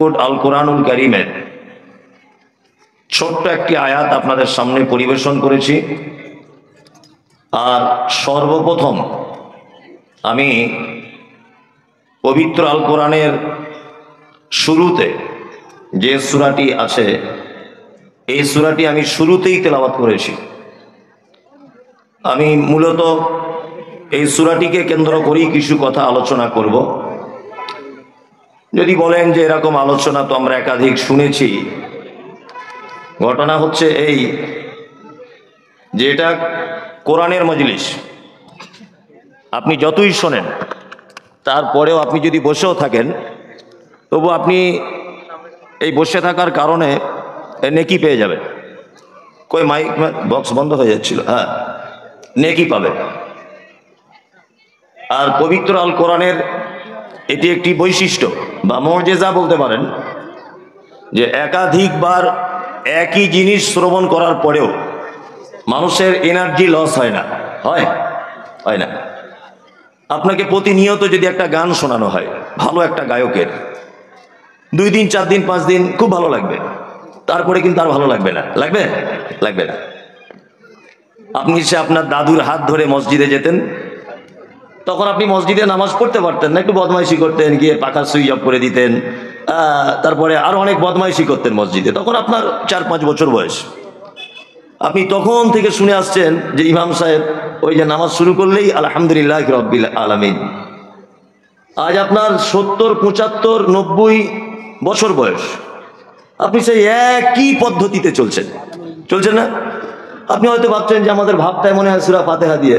আল কোরআনুল কারীমের ছোট্ট একটি আয়াত আপনাদের সামনে পরিবেশন করেছি। আর সর্বপ্রথম আমি পবিত্র আল কোরআনের শুরুতে যে সূরাটি আছে এই সূরাটি আমি শুরুতেই তেলাওয়াত করেছি। আমি মূলত এই সূরাটিকে কেন্দ্র করেই কিছু কথা আলোচনা করব। যদি বলেন যে এরকম আলোচনা তো আমরা একাধিক শুনেছি, ঘটনা হচ্ছে এই যে এটা কোরআনের মজলিস। আপনি যতই শোনেন তারপরেও আপনি যদি বসেও থাকেন তবু আপনি এই বসে থাকার কারণে নেকি পেয়ে যাবেন। কই মাইক বক্স বন্ধ হয়ে যাচ্ছিল, হ্যাঁ, নেকি পাবে। আর পবিত্র আল কোরআনের এটি একটি বৈশিষ্ট্য বা মুজিজা বলতে পারেন যে একাধিকবার একই জিনিস শ্রবণ করার পরেও মানুষের এনার্জি লস হয় না। হয় না। আপনাকে প্রতিনিয়ত যদি একটা গান শোনানো হয় ভালো একটা গায়কের, 2 দিন 4 দিন 5 দিন খুব ভালো লাগবে, তারপরে কিন্তু আর ভালো লাগবে না। লাগবে না। আপনি সে আপনার দাদুর হাত ধরে মসজিদে যেতেন, তখন আপনি মসজিদে নামাজ পড়তে পারতেন না, একটু বদমাইশি করতেন, গিয়ে পাখা সুইচ অফ করে দিতেন, তারপরে আরো অনেক বদমাইশি করতেন মসজিদে। তখন আপনার 4-5 বছর বয়স। আপনি তখন থেকে শুনে আসছেন যে ইমাম সাহেব ওই যে নামাজ শুরু করলেই আলহামদুলিল্লাহ রাব্বিল আলামিন। আজ আপনার 70, 75, 90 বছর বয়স, আপনি সেই একই পদ্ধতিতে চলছেন না? আপনি হয়তো ভাবছেন যে আমাদের ভাবটাই মনে হয় সূরা ফাতিহা দিয়ে,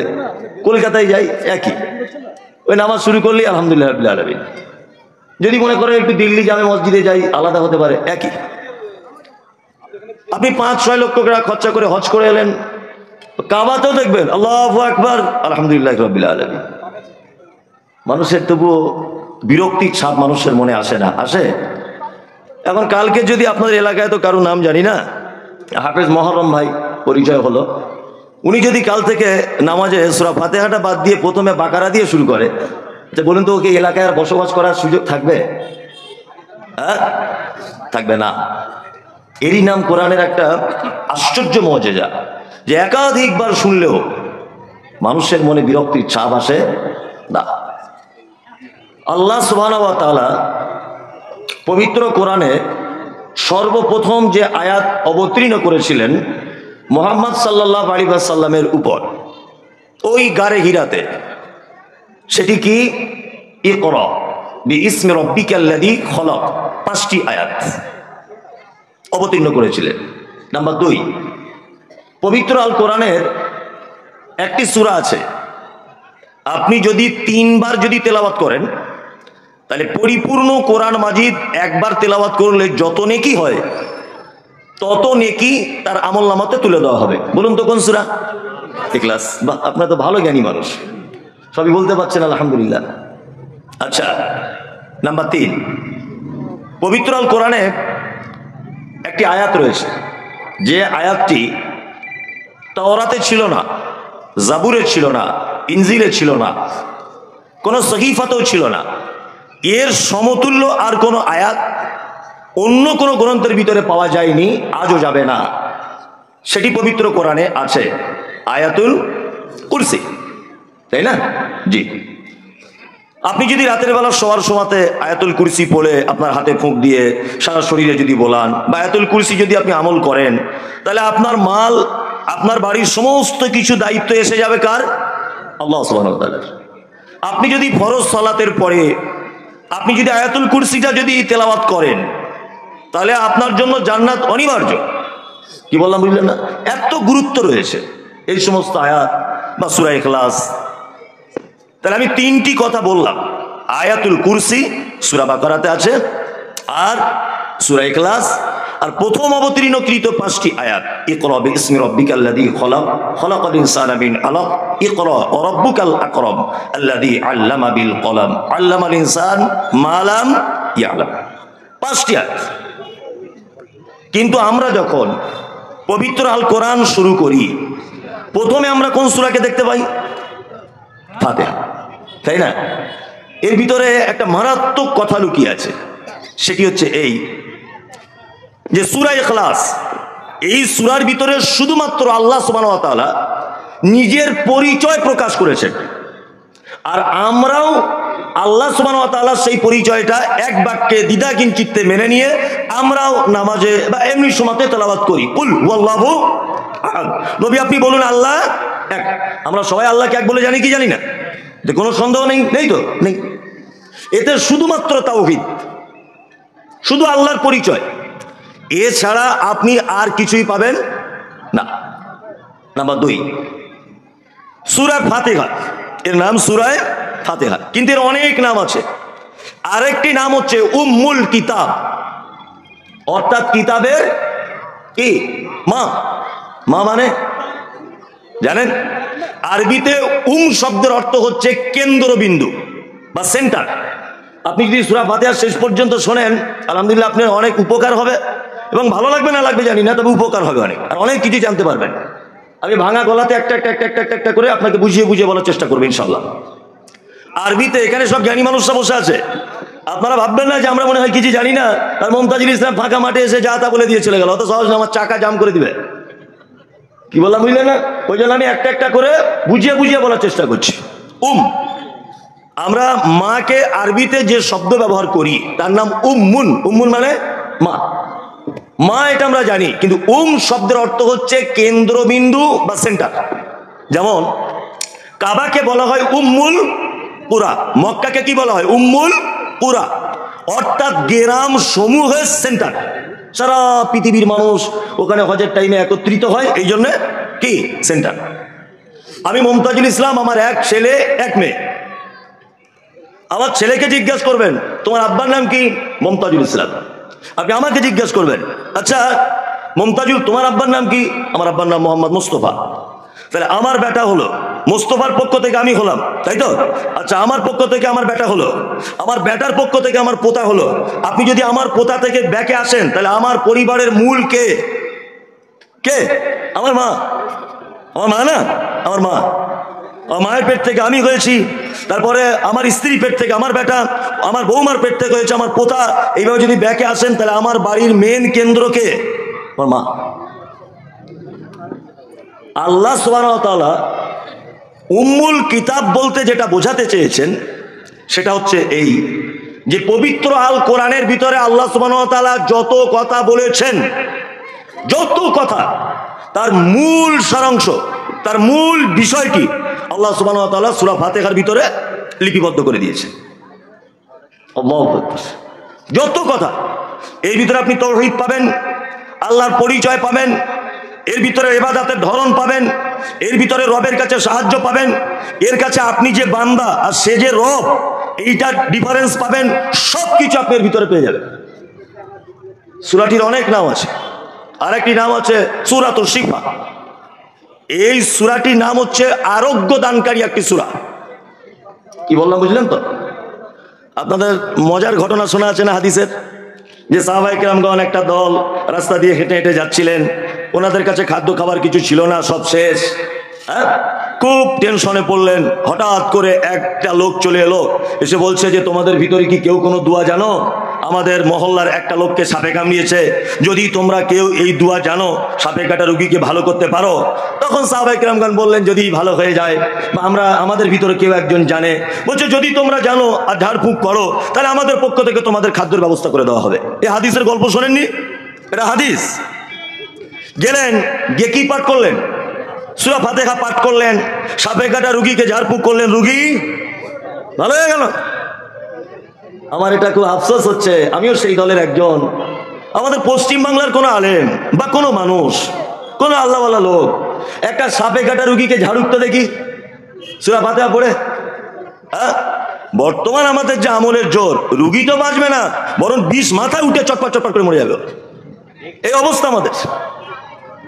কলকাতায় যাই একই, ওই নামাজ শুরু করলেই আলহামদুলিল্লাহ রাব্বিল আলামিন। যদি মনে করেন একটু দিল্লি জামে মসজিদে যাই, আলাদা হতে পারে, একই। আপনি 5-6 লক্ষ টাকা খরচা করে হজ করে এলেন, কাবাতেও দেখবেন আল্লাহু আকবার আলহামদুলিল্লাহ রাব্বিল আলামিন। মানুষের তবুও বিরক্তির ছাপ মানুষের মনে আসে না? আসে। এখন কালকে যদি আপনাদের এলাকায় তো কারো নাম জানি না, হাফেজ মহরম ভাই পরিচয় হলো, উনি যদি কাল থেকে নামাজে সূরা ফাতিহাটা বাদ দিয়ে প্রথমে বাকারা দিয়ে শুরু করে, যে বলুন তো ওকে এলাকায় আর বসবাস করার সুযোগ থাকবে? থাকবে না। এরই নাম কোরআনের একটা আশ্চর্য মুজিজা, যে একাধিকবার শুনলেও মানুষের মনে বিরক্তির ছাপ আসে না। আল্লাহ সুবহানাহু ওয়া তাআলা পবিত্র কোরআনে সর্বপ্রথম যে আয়াত অবতীর্ণ করেছিলেন মুহাম্মদ সাল্লাল্লাহু আলাইহি ওয়াসাল্লামের উপর, ওই গারে হিরাতে, সেটি কি? ইকরা বিইসমি রাব্বিকাল্লাযী খলাক, 5টি আয়াত অবতীর্ণ করেছিলেন। নাম্বার 2, পবিত্র আল কোরআনের একটি সূরা আছে, আপনি যদি 3 বার যদি তেলাওয়াত করেন তাহলে পরিপূর্ণ কোরআন মাজিদ একবার তেলাওয়াত করলে যত নেকি হয় তত নেকি তার আমলনামাতে তুলে দেওয়া হবে। বলুন তো কোন সূরা? ইখলাস। বাহ, আপনারা তো ভালো জ্ঞানী মানুষ, সবই বলতে পারছেন আলহামদুলিল্লাহ। আচ্ছা, নাম্বার 3, পবিত্র আল কোরআনে একটি আয়াত রয়েছে, যে আয়াতটি তাওরাতে ছিল না, জাবুরে ছিল না, ইনজিলে ছিল না, কোন সহিফাতেও ছিল না। এর সমতুল্য আর কোন আয়াত অন্য কোন গ্রন্থের ভিতরে পাওয়া যায়নি, আজও যাবে না। সেটি পবিত্র কোরআনে আছে, আয়াতুল কুরসি, তাই না? জি। আপনি যদি রাতের বেলা শোয়ার সময়তে আয়াতুল কুরসি পড়ে আপনার হাতে ফুঁক দিয়ে সারা শরীরে যদি বলান, বা আয়াতুল কুরসি যদি আপনি আমল করেন, তাহলে আপনার মাল, আপনার বাড়ির সমস্ত কিছু দায়িত্ব এসে যাবে কার? আল্লাহ সুবহানাহু ওয়া তাআলার। আপনি যদি ফরজ সালাতের পরে আপনি যদি আয়াতুল কুরসিটা যদি তেলাওয়াত করেন, তাহলে আপনার জন্য জান্নাত অনিবার্য। কি বললাম বুঝলেন না? এত গুরুত্ব রয়েছে এই সমস্ত আয়াত বা সূরা ইখলাস। তাহলে আমি 3টি কথা বললাম, আয়াতুল কুরসি সূরা বাকারাতে আছে, আর সূরা ইখলাস, আর প্রথম অবতীর্ণকৃত 5টি আয়াত, ইকরা বিইসমি রাব্বিকাল্লাযী খলাক, খলাকাল ইনসানা মিন আলাক, ইকরা ওয়া রাব্বুকাল আকরাম আল্লাযী আল্লামা বিল কলম আল্লামাল ইনসান মা লাম ইয়ালাম। 5টি আয়াত। কিন্তু আমরা যখন পবিত্র আল কোরআন শুরু করি, প্রথমে আমরা কোন সূরাকে দেখতে পাই? ফাতিহা, তাই না? এর ভিতরে একটা মারাত্মক কথা লুকিয়ে আছে। সেটি হচ্ছে এই যে সূরা ইখলাস, এই সূরার ভিতরে শুধুমাত্র আল্লাহ সুবহানাহু ওয়া তাআলা নিজের পরিচয় প্রকাশ করেছেন, আর আমরাও আল্লাহ সুবহানাহু ওয়া তাআলা সেই পরিচয়টা এক বাক্যে দ্বিধাহীন চিত্তে মেনে নিয়ে আমরাও নামাজে বা এমনি সময়তে তেলাওয়াত করি, কুল হুয়াল্লাহু আহাদ। নবী আপনি বলুন আল্লাহ এক। আমরা সবাই আল্লাহকে এক বলে জানি কি জানি না? এতে কোনো সন্দেহ নেই, নেই তো নেই। এতে শুধুমাত্র তাওহীদ, শুধু আল্লাহর পরিচয়, এছাড়া আপনি আর কিছুই পাবেন না। নাম্বার 2, সূরা ফাতিহা, এর নাম সূরা ফাতিহা, কিন্তু এর অনেক নাম আছে। আরেকটি নাম হচ্ছে উম্মুল কিতাব, অর্থাৎ কিতাবের কি মা। মা মানে জানেন? আরবিতে শব্দের অর্থ হচ্ছে কেন্দ্রবিন্দু বা সেন্টার। আপনি যদি সূরা ফাতিহার শেষ পর্যন্ত শোনেন, আলহামদুলিল্লাহ আপনার অনেক উপকার হবে, এবং ভালো লাগবে না লাগবে জানি না, তবে উপকার হবে অনেক, আর অনেক কিছু জানতে পারবেন। আমি ভাঙা গলাতে একটা একটা একটা একটা একটা করে আপনাকে বুঝিয়ে বুঝিয়ে বলার চেষ্টা করবো ইনশাল্লাহ। আরবিতে এখানে সব জ্ঞানী মানুষরা বসে আছে, আপনারা ভাববেন না যে আমরা মনে হয় কিছু জানি না, আর মুমতাজুল ইসলাম ফাঁকা মাঠে এসে যা তা বলে দিয়ে চলে গেল, অত সহজ না, আমার চাকা জাম করে দিবে। কি বললাম বুঝলেন না? ওই জন্য আমি একটা একটা করে বুঝিয়ে বুঝিয়ে বলার চেষ্টা করছি। আমরা মাকে আরবিতে যে শব্দ ব্যবহার করি তার নাম উম্মুন। উম্মুন মানে মা। মা এটা আমরা জানি, কিন্তু শব্দের অর্থ হচ্ছে কেন্দ্রবিন্দু বা সেন্টার। যেমন কাবাকে বলা হয় উম্মুল কুরা, মক্কাকে কি বলা হয়? উম্মুল কুরা, অর্থাৎ গ্রাম সমূহের সেন্টার। সারা পৃথিবীর মানুষ ওখানে হজের টাইমে একত্রিত হয়, এই জন্য কি সেন্টার। আমি মুমতাজুল ইসলাম, আমার এক ছেলে এক মেয়ে। আমার ছেলেকে জিজ্ঞেস করবেন তোমার আব্বার নাম কি? মুমতাজুল ইসলাম। আপনি আমাকে জিজ্ঞেস করবেন আচ্ছা মুমতাজুল তোমার আব্বার নাম কি? আমার আব্বার নাম মোহাম্মদ মুস্তফা। তাহলে আমার বেটা হলো, মুস্তফার পক্ষ থেকে আমি হলাম, তাই তো? আচ্ছা আমার পক্ষ থেকে আমার বেটা হলো, আমার বেটার পক্ষ থেকে আমার পোতা হলো। আপনি যদি আমার পোতা থেকে ব্যাকে আসেন, তাহলে আমার পরিবারের মূল কে? কে? আমার মা। আমার মা না, আমার মা। মায়ের পেট থেকে আমি হয়েছি, তারপরে আমার স্ত্রী পেট থেকে আমার বেটা, আমার বৌমার পেট থেকে হয়েছে আমার পোতা। এইভাবে যদি ব্যাকে আসেন, তাহলে আমার বাড়ির মেন কেন্দ্র কে? আমার মা। আল্লাহ সুবহানাহু ওয়া তাআলা উম্মুল কিতাব বলতে যেটা বোঝাতে চেয়েছেন সেটা হচ্ছে এই যে পবিত্র আল কোরআনের ভিতরে আল্লাহ সুবহানাহু ওয়া তাআলা যত কথা বলেছেন, যত কথা, তার মূল সারাংশ, তার মূল বিষয়টি আল্লাহ সুবহানাহু ওয়া তাআলা সূরা ফাতিহার ভিতরে লিপিবদ্ধ করে দিয়েছে। আল্লাহু আকবার। যত কথা এর ভিতরে আপনি তাওহীদ পাবেন, আল্লাহর পরিচয় পাবেন, এর ভিতরে ইবাদতের ধরন পাবেন, এর ভিতরে রবের কাছে সাহায্য পাবেন, এর কাছে আপনি যে বান্দা আর সে যে রব, এইটার ডিফারেন্স পাবেন। সব কিছু আপনি এর ভিতরে পেয়ে যাবেন। সূরাটির অনেক নাম আছে, আরেকটি নাম আছে সূরাতুশ শিফা। এই সূরাটির নাম হচ্ছে আরোগ্য দানকারী একটি সূরা। কি বললাম বুঝলেন তো? আপনাদের মজার ঘটনা শোনা আছে না হাদিসের, যে সাহাবায়ে কেরামগণ একটা দল রাস্তা দিয়ে হেঁটে হেঁটে যাচ্ছিলেন, ওনাদের কাছে খাদ্য খাবার কিছু ছিল না, সব শেষ। হ্যাঁ, খুব টেনশনে পড়লেন। হঠাৎ করে একটা লোক চলে এলো, এসে বলছে যে তোমাদের ভিতরে কি কেউ কোনো দোয়া জানো? আমাদের মহল্লার একটা লোককে সাপে কামড়িয়েছে, যদি তোমরা কেউ এই দোয়া জানো, সাপে কাটা রোগীকে ভালো করতে পারো। তখন সাহাবায়ে কেরামগণ বললেন যদি ভালো হয়ে যায়, বা আমাদের ভিতরে কেউ একজন জানে, বলছে যদি তোমরা জানো আর ঝাড়ফুঁক করো, তাহলে আমাদের পক্ষ থেকে তোমাদের খাদ্যের ব্যবস্থা করে দেওয়া হবে। এই হাদিসের গল্প শোনেননি? এটা হাদিস। গেলেন, গিয়ে কি পাঠ করলেন? সূরা ফাতিহা পাঠ করলেন, সাপে কাটা রুগীকে ঝাড়ফুঁক করলেন, রুগী ভালো হয়ে গেল। আমার এটা খুব আফসোস হচ্ছে, আমিও সেই দলের একজন। আমাদের পশ্চিম বাংলার কোনো আলেম বা কোনো মানুষ, কোনো আল্লাহওয়ালা লোক একটা সাপে কাটা রুগীকে ঝাড়ুকতে দেখি সূরা ফাতিহা পড়ে। হ্যাঁ, বর্তমান আমাদের যে আমলের জোর, রুগী তো বাঁচবে না, বরং বিষ মাথায় উঠে চটপট চটপট করে মরে যাবে, এই অবস্থা আমাদের।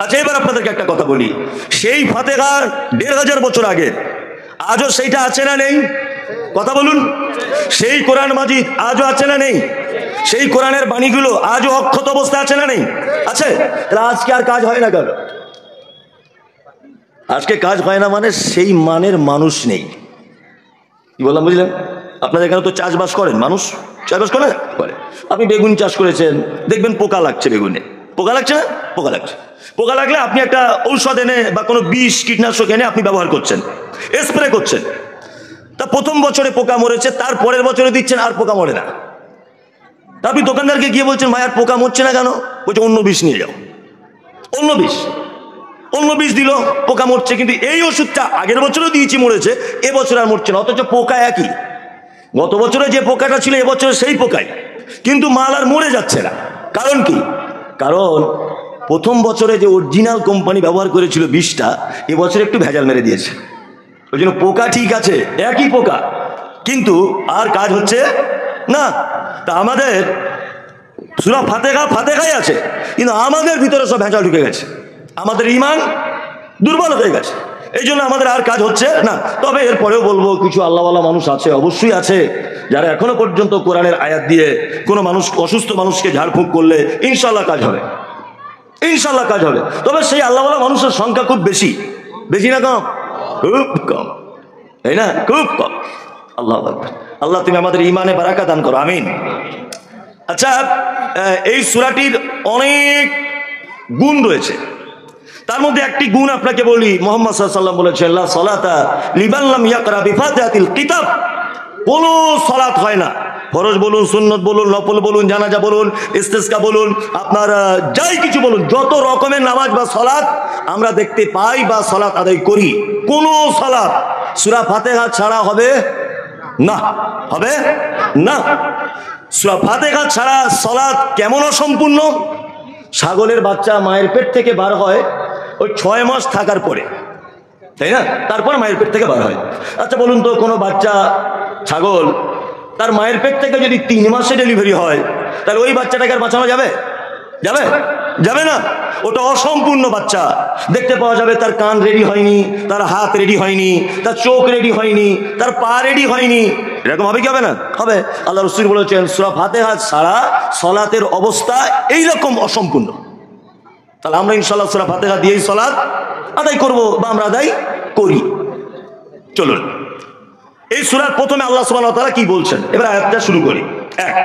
আচ্ছা এবার আপনাদেরকে একটা কথা বলি, সেই ফাতিহা ১৫০০ বছর আগে, আজও সেইটা আছে না নেই? কথা বলুন। সেই কোরআন মাজিদ আজও আছে না নেই? সেই কোরআনের বাণীগুলো আজও অক্ষত অবস্থা আছে না নেই? আছে। তাহলে আজকে আর কাজ হয় না কেন? আজকে কাজ হয় না মানে সেই মানের মানুষ নেই। কি বললাম বুঝলেন? আপনাদের এখানে তো চাষবাস করেন মানুষ, চাষবাস করে করে। আপনি বেগুন চাষ করেছেন, দেখবেন পোকা লাগছে বেগুনে, পোকা লাগছে না? পোকা লাগছে। পোকা লাগলে আপনি একটা ঔষধ এনে বা কোনো বিষ কীটনাশক এনে আপনি ব্যবহার করছেন, স্প্রে করছেন। তা প্রথম বছরে পোকা মরেছে, তার পরের বছরে দিচ্ছেন, আর পোকা মরে না। তা আপনি দোকানদারকে গিয়ে বলছেন, ভাই আর পোকা মরছে না কেন? বলছে অন্য বিষ নিয়ে যাও। অন্য বিষ দিল, পোকা মরছে। কিন্তু এই ওষুধটা আগের বছরও দিয়েছি, মরেছে, এবছর আর মরছে না, অথচ পোকা একই। গত বছরে যে পোকাটা ছিল এবছরে সেই পোকাই, কিন্তু মাল আর মরে যাচ্ছে না। কারণ কি? কারণ প্রথম বছরে যে অরিজিনাল কোম্পানি ব্যবহার করেছিল বিষটা, এবছর একটু ভেজাল মেরে দিয়েছে। ওই জন্য পোকা ঠিক আছে, একই পোকা, কিন্তু আর কাজ হচ্ছে না। তা আমাদের সূরা ফাতিহাই আছে, কিন্তু আমাদের ভিতরে সব ভেজাল ঢুকে গেছে, আমাদের ঈমান দুর্বল হয়ে গেছে, এই জন্য আমাদের আর কাজ হচ্ছে না। তবে এরপরেও বলবো, কিছু আল্লাহওয়ালা মানুষ আছে, অবশ্যই আছে, যারা এখনো পর্যন্ত কোরআনের আয়াত দিয়ে কোনো মানুষ, অসুস্থ মানুষকে ঝাড়ফুঁক করলে ইনশাল্লাহ কাজ হবে, ইনশাল্লাহ কাজ হবে। তবে সেই আল্লাহওয়ালা মানুষের সংখ্যা খুব বেশি, বেশি না কম? খুব কম, তাই না? খুব কম। আল্লাহু আকবার। আল্লাহ তুমি আমাদের ঈমানে বারাকা দান করো, আমিন। আচ্ছা, এই সূরাটির অনেক গুণ রয়েছে, তার মধ্যে একটি গুণ আপনাকে বলি। মুহাম্মদ সাল্লাল্লাহু আলাইহি ওয়াসাল্লাম বলেছেন, লা সালাতা লিমান লাম ইয়াকরা বিফাতিহাতিল কিতাব। কোনো সালাত হয় না, ফরজ বলুন, সুন্নত বলুন, নফল বলুন, জানাজা বলুন, ইস্তিসকা বলুন, আপনার যাই কিছু বলুন, যত রকমের নামাজ বা সালাত আমরা দেখতে পাই বা সালাত আদায় করি, কোনো সালাত সূরা ফাতিহা ছাড়া হবে না, হবে না। সূরা ফাতিহা ছাড়া সালাত কেমন অসম্পূর্ণ? ছাগলের বাচ্চা মায়ের পেট থেকে বার হয় ওই 6 মাস থাকার পরে, তাই না? তারপর মায়ের পেট থেকে বার হয়। আচ্ছা বলুন তো, কোনো বাচ্চা ছাগল তার মায়ের পেট থেকে যদি 3 মাসে ডেলিভারি হয়, তাহলে ওই বাচ্চাটাকে আর বাঁচানো যাবে? যাবে? যাবে না। ওটা অসম্পূর্ণ বাচ্চা। দেখতে পাওয়া যাবে তার কান রেডি হয়নি, তার হাত রেডি হয়নি, তার চোখ রেডি হয়নি, তার পা রেডি হয়নি। এরকম হবে কি হবে না? হবে। আল্লাহ রাসূল বলেছেন, সূরা ফাতিহা ছাড়া সালাতের অবস্থা এইরকম অসম্পূর্ণ। তাহলে আমরা ইনশাআল্লাহ সূরা ফাতিহা দিয়েই সালাত আদায় করব বা আমরা আদায় করি। চলুন, এই সূরার প্রথমে আল্লাহ সুবহানাহু ওয়া তাআলা কি বলছেন, এবার আয়াতটা শুরু করি। এক,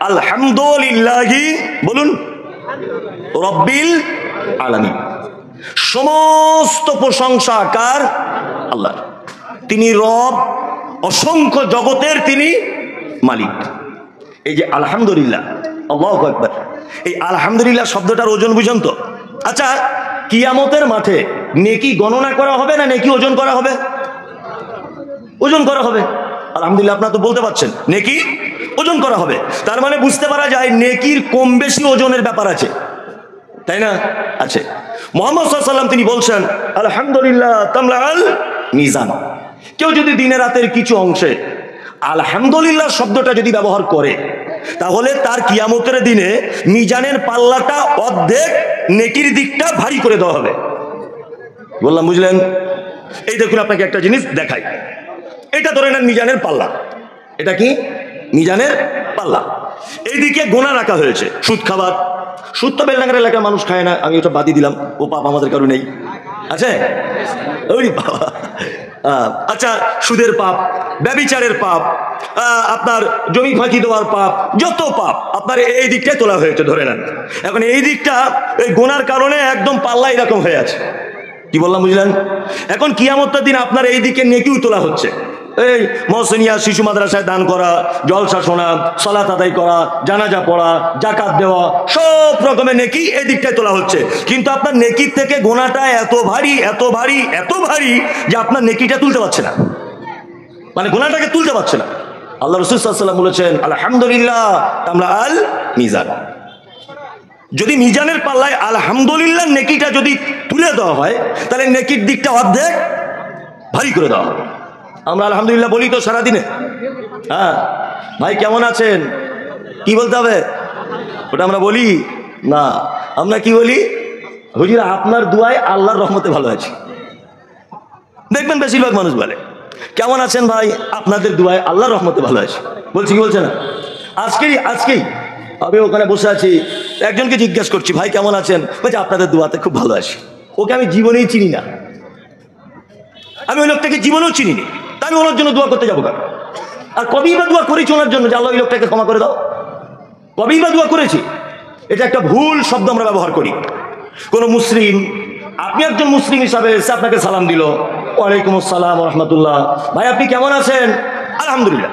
আলহামদুলিল্লাহি, বলুন, রব্বিল আলামিন। সমস্ত প্রশংসা কার? আল্লাহর। তিনি রব, অসংখ্য জগতের তিনি মালিক। এই যে আলহামদুলিল্লাহ, আল্লাহু আকবার, এই আলহামদুলিল্লাহ শব্দটার ওজন বুঝেন তো? আচ্ছা, কিয়ামতের মাঠে নেকি গণনা করা হবে না নেকি ওজন করা হবে? ওজন করা হবে। আলহামদুলিল্লাহ, আপনারা তো বলতে পারছেন, নেকি ওজন করা হবে। তার মানে বুঝতে পারা যায় নেকির কম বেশি ওজনের ব্যাপার আছে, তাই না? আছে। মুহাম্মদ সাল্লাল্লাহু আলাইহি ওয়াসাল্লাম তিনি বলছেন, আলহামদুলিল্লাহ তামলাল মিজান। কেউ যদি দিনে রাতের কিছু অংশে আলহামদুলিল্লাহ শব্দটা যদি ব্যবহার করে, তাহলে তার কিয়ামতের দিনে মিজানের পাল্লাটা অর্ধেক নেকির দিকটা ভারী করে দেওয়া হবে। বললাম, বুঝলেন? এই দেখুন, আপনাকে একটা জিনিস দেখাই। এটা ধরে নেন মিজানের পাল্লা। এটা কি? মিজানের পাল্লা। এইদিকে গোনা রাখা হয়েছে সুদ খাবার। সুদ তো বেলডাঙ্গার এলাকার মানুষ খায় না, আমি ওটা বাদই দিলাম, ও পাপ আমাদের কারো নেই, আছে? ওই বাবা। আচ্ছা, সুদের পাপ, ব্যভিচারের পাপ, আপনার জমি ফাঁকি দেওয়ার পাপ, যত পাপ আপনার এই দিকটাই তোলা হয়েছে ধরে নেন। এখন এই দিকটা এই গোনার কারণে একদম পাল্লা এরকম হয়ে আছে। কি বললাম, বুঝলেন? এখন কিয়ামতের দিন আপনার এই দিকে নেকিও তোলা হচ্ছে। এই মহসিনিয়া শিশু মাদ্রাসায় দান করা, জলসা শোনা, সালাত আদায় করা, জানাজা পড়া, যাকাত দেওয়া, সব রকমের নেকি এই দিকটায় তোলা হচ্ছে। কিন্তু আপনার নেকির থেকে গোনাটা এত ভারী, এত ভারী, এত ভারী যে আপনার নেকিটা তুলতে পারছে না, মানে গোনাটাকে তুলতে পারছে না। আল্লাহ রাসূল সাল্লাল্লাহু আলাইহি ওয়াসাল্লাম বলেছেন, আলহামদুলিল্লাহ তামলা আল মিজান। যদি মিজানের পাল্লায় আলহামদুলিল্লাহ নেকিটা যদি তুলে দেওয়া হয়, তাহলে নেকির দিকটা অর্ধেক ভারী করে দেওয়া হবে। আমরা আলহামদুলিল্লাহ বলি তো সারাদিনে। হ্যাঁ ভাই, কেমন আছেন? কি বলতে হবে? ওটা আমরা বলি না। আমরা কি বলি? হুজুর আপনার দুয়ায় আল্লাহর রহমতে ভালো আছি। দেখবেন বেশিরভাগ মানুষ বলে, কেমন আছেন ভাই? আপনাদের দুয়ায় আল্লাহর রহমতে ভালো আছি। বলছি কি বলছে না? আজকেই আমি ওখানে বসে আছি, একজনকে জিজ্ঞেস করছি, ভাই কেমন আছেন? বলছে আপনাদের দুয়াতে খুব ভালো আছি। ওকে আমি জীবনেই চিনি না, আমি ওই লোকটাকে জীবনেও চিনি নি, তা আমি ওনার জন্য দোয়া করতে যাবো কেন? আর কবেই বা দোয়া করেছি ওনার জন্য যে আল্লাহ এই লোকটাকে ক্ষমা করে দাও? কবেই বা দোয়া করেছি? এটা একটা ভুল শব্দ আমরা ব্যবহার করি। কোন মুসলিম, আপনি একজন মুসলিম হিসাবে এসে আপনাকে সালাম দিল, ওয়ালাইকুম আসসালাম রহমতুল্লাহ, ভাই আপনি কেমন আছেন? আলহামদুলিল্লাহ।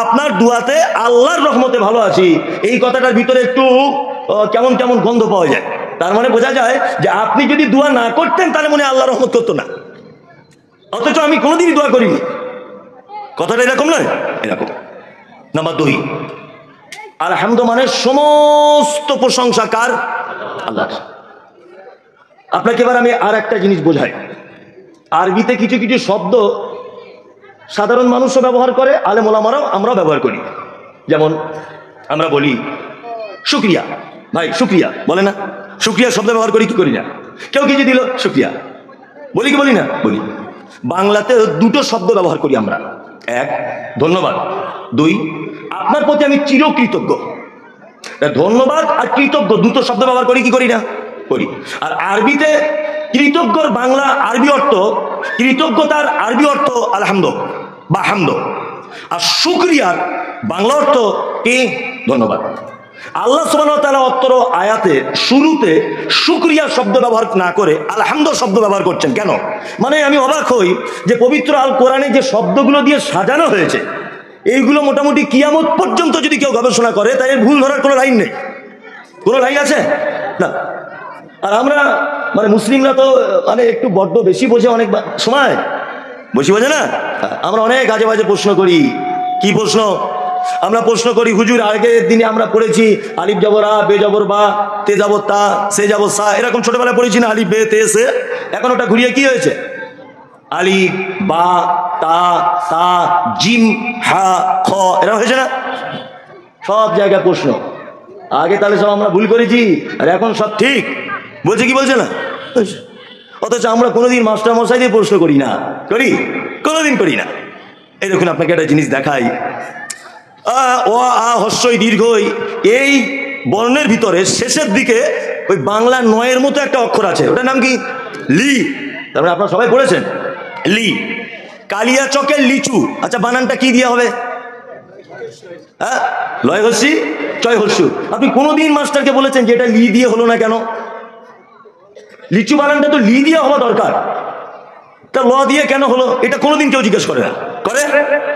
আপনার দোয়াতে আল্লাহর রহমতে ভালো আছি, এই কথাটার ভিতরে একটু কেমন কেমন গন্ধ পাওয়া যায়। তার মানে বোঝা যায় যে আপনি যদি দোয়া না করতেন তাহলে মনে আল্লাহ রহমত করতো না, অথচ আমি কোনোদিনই দোয়া করিনি। কথাটা এরকম নয়? এরকম। নাম্বার 2, আলহামদ মানে সমস্ত প্রশংসা কার? আল্লাহ। আপনাকে এবার আমি আর একটা জিনিস বোঝাই। আরবিতে কিছু কিছু শব্দ সাধারণ মানুষও ব্যবহার করে, আলেম ওলামারাও আমরাও ব্যবহার করি। যেমন আমরা বলি শুক্রিয়া, ভাই শুক্রিয়া বলে না? শুক্রিয়া শব্দ ব্যবহার করি কি করি না? কেউ কিছু দিল শুক্রিয়া বলি কি বলি না? বলি। বাংলাতে দুটো শব্দ ব্যবহার করি আমরা, 1 ধন্যবাদ, 2 আপনার প্রতি আমি চিরকৃতজ্ঞ। ধন্যবাদ আর কৃতজ্ঞ দুটো শব্দ ব্যবহার করি কি করি না? করি। আর আরবিতে কৃতজ্ঞর বাংলা আরবি অর্থ, কৃতজ্ঞতার আরবি অর্থ আলহামদ বা হামদ, আর শুকরিয়ার বাংলা অর্থ কি? ধন্যবাদ। আল্লাহ সুবহানাহু ওয়া তাআলা অত্র আয়াতে শুরুতে শুকরিয়া শব্দ ব্যবহার না করে আলহামদ শব্দ ব্যবহার করছেন কেন? মানে আমি অবাক হই যে পবিত্র আল কোরআনে যে শব্দগুলো দিয়ে সাজানো হয়েছে, এইগুলো মোটামুটি কিয়ামত পর্যন্ত যদি কেউ গবেষণা করে তাই ভুল ধরার কোনো লাইন নেই। কোনো লাইন আছে না। আর আমরা মানে মুসলিমরা তো মানে একটু বড্ড বেশি বোঝে, অনেক সময় বেশি বোঝে না। আমরা অনেক আজে বাজে প্রশ্ন করি। কি প্রশ্ন? আমরা প্রশ্ন করি, হুজুর আগের দিনে আমরা পড়েছি আলিফ জবর আ, বে জবর বা, তে জবর তা, সে জবর সা, এরকম ছোটবেলায় পড়েছি না আলিফ বে তে সে। এখন ওটা ঘুরিয়ে কি হয়েছে? আলিফ বা তা সা জিম হা খ, এরকম হয়েছে না? সব জায়গায় প্রশ্ন। আগে তাহলে সব আমরা ভুল করেছি আর এখন সব ঠিক বলছে, কি বলছে না? অথচ আমরা কোনোদিন মাস্টার মশাই দিয়ে প্রশ্ন করি না। করি? কোনোদিন করি না। এই দেখুন আপনাকে একটা জিনিস দেখাই। অ আ হস্যই দীর্ঘই, এই বর্ণের ভিতরে শেষের দিকে ওই বাংলা নয়ের মতো একটা অক্ষর আছে, ওটার নাম কি? লি। তারপরে আপনারা সবাই পড়েছেন লি। কালিয়া চকের লিচু, আচ্ছা বানানটা কি দিয়ে হবে? হ্যাঁ, লয় হস্যি চয় হস্যু। আপনি কোনোদিন মাস্টারকে বলেছেন যে এটা লি দিয়ে হলো না কেন? লিচু বানানটা তো লি দিয়ে হওয়া দরকার, তা ল দিয়ে কেন হলো? এটা কোনোদিন কেউ জিজ্ঞেস করে না। করে?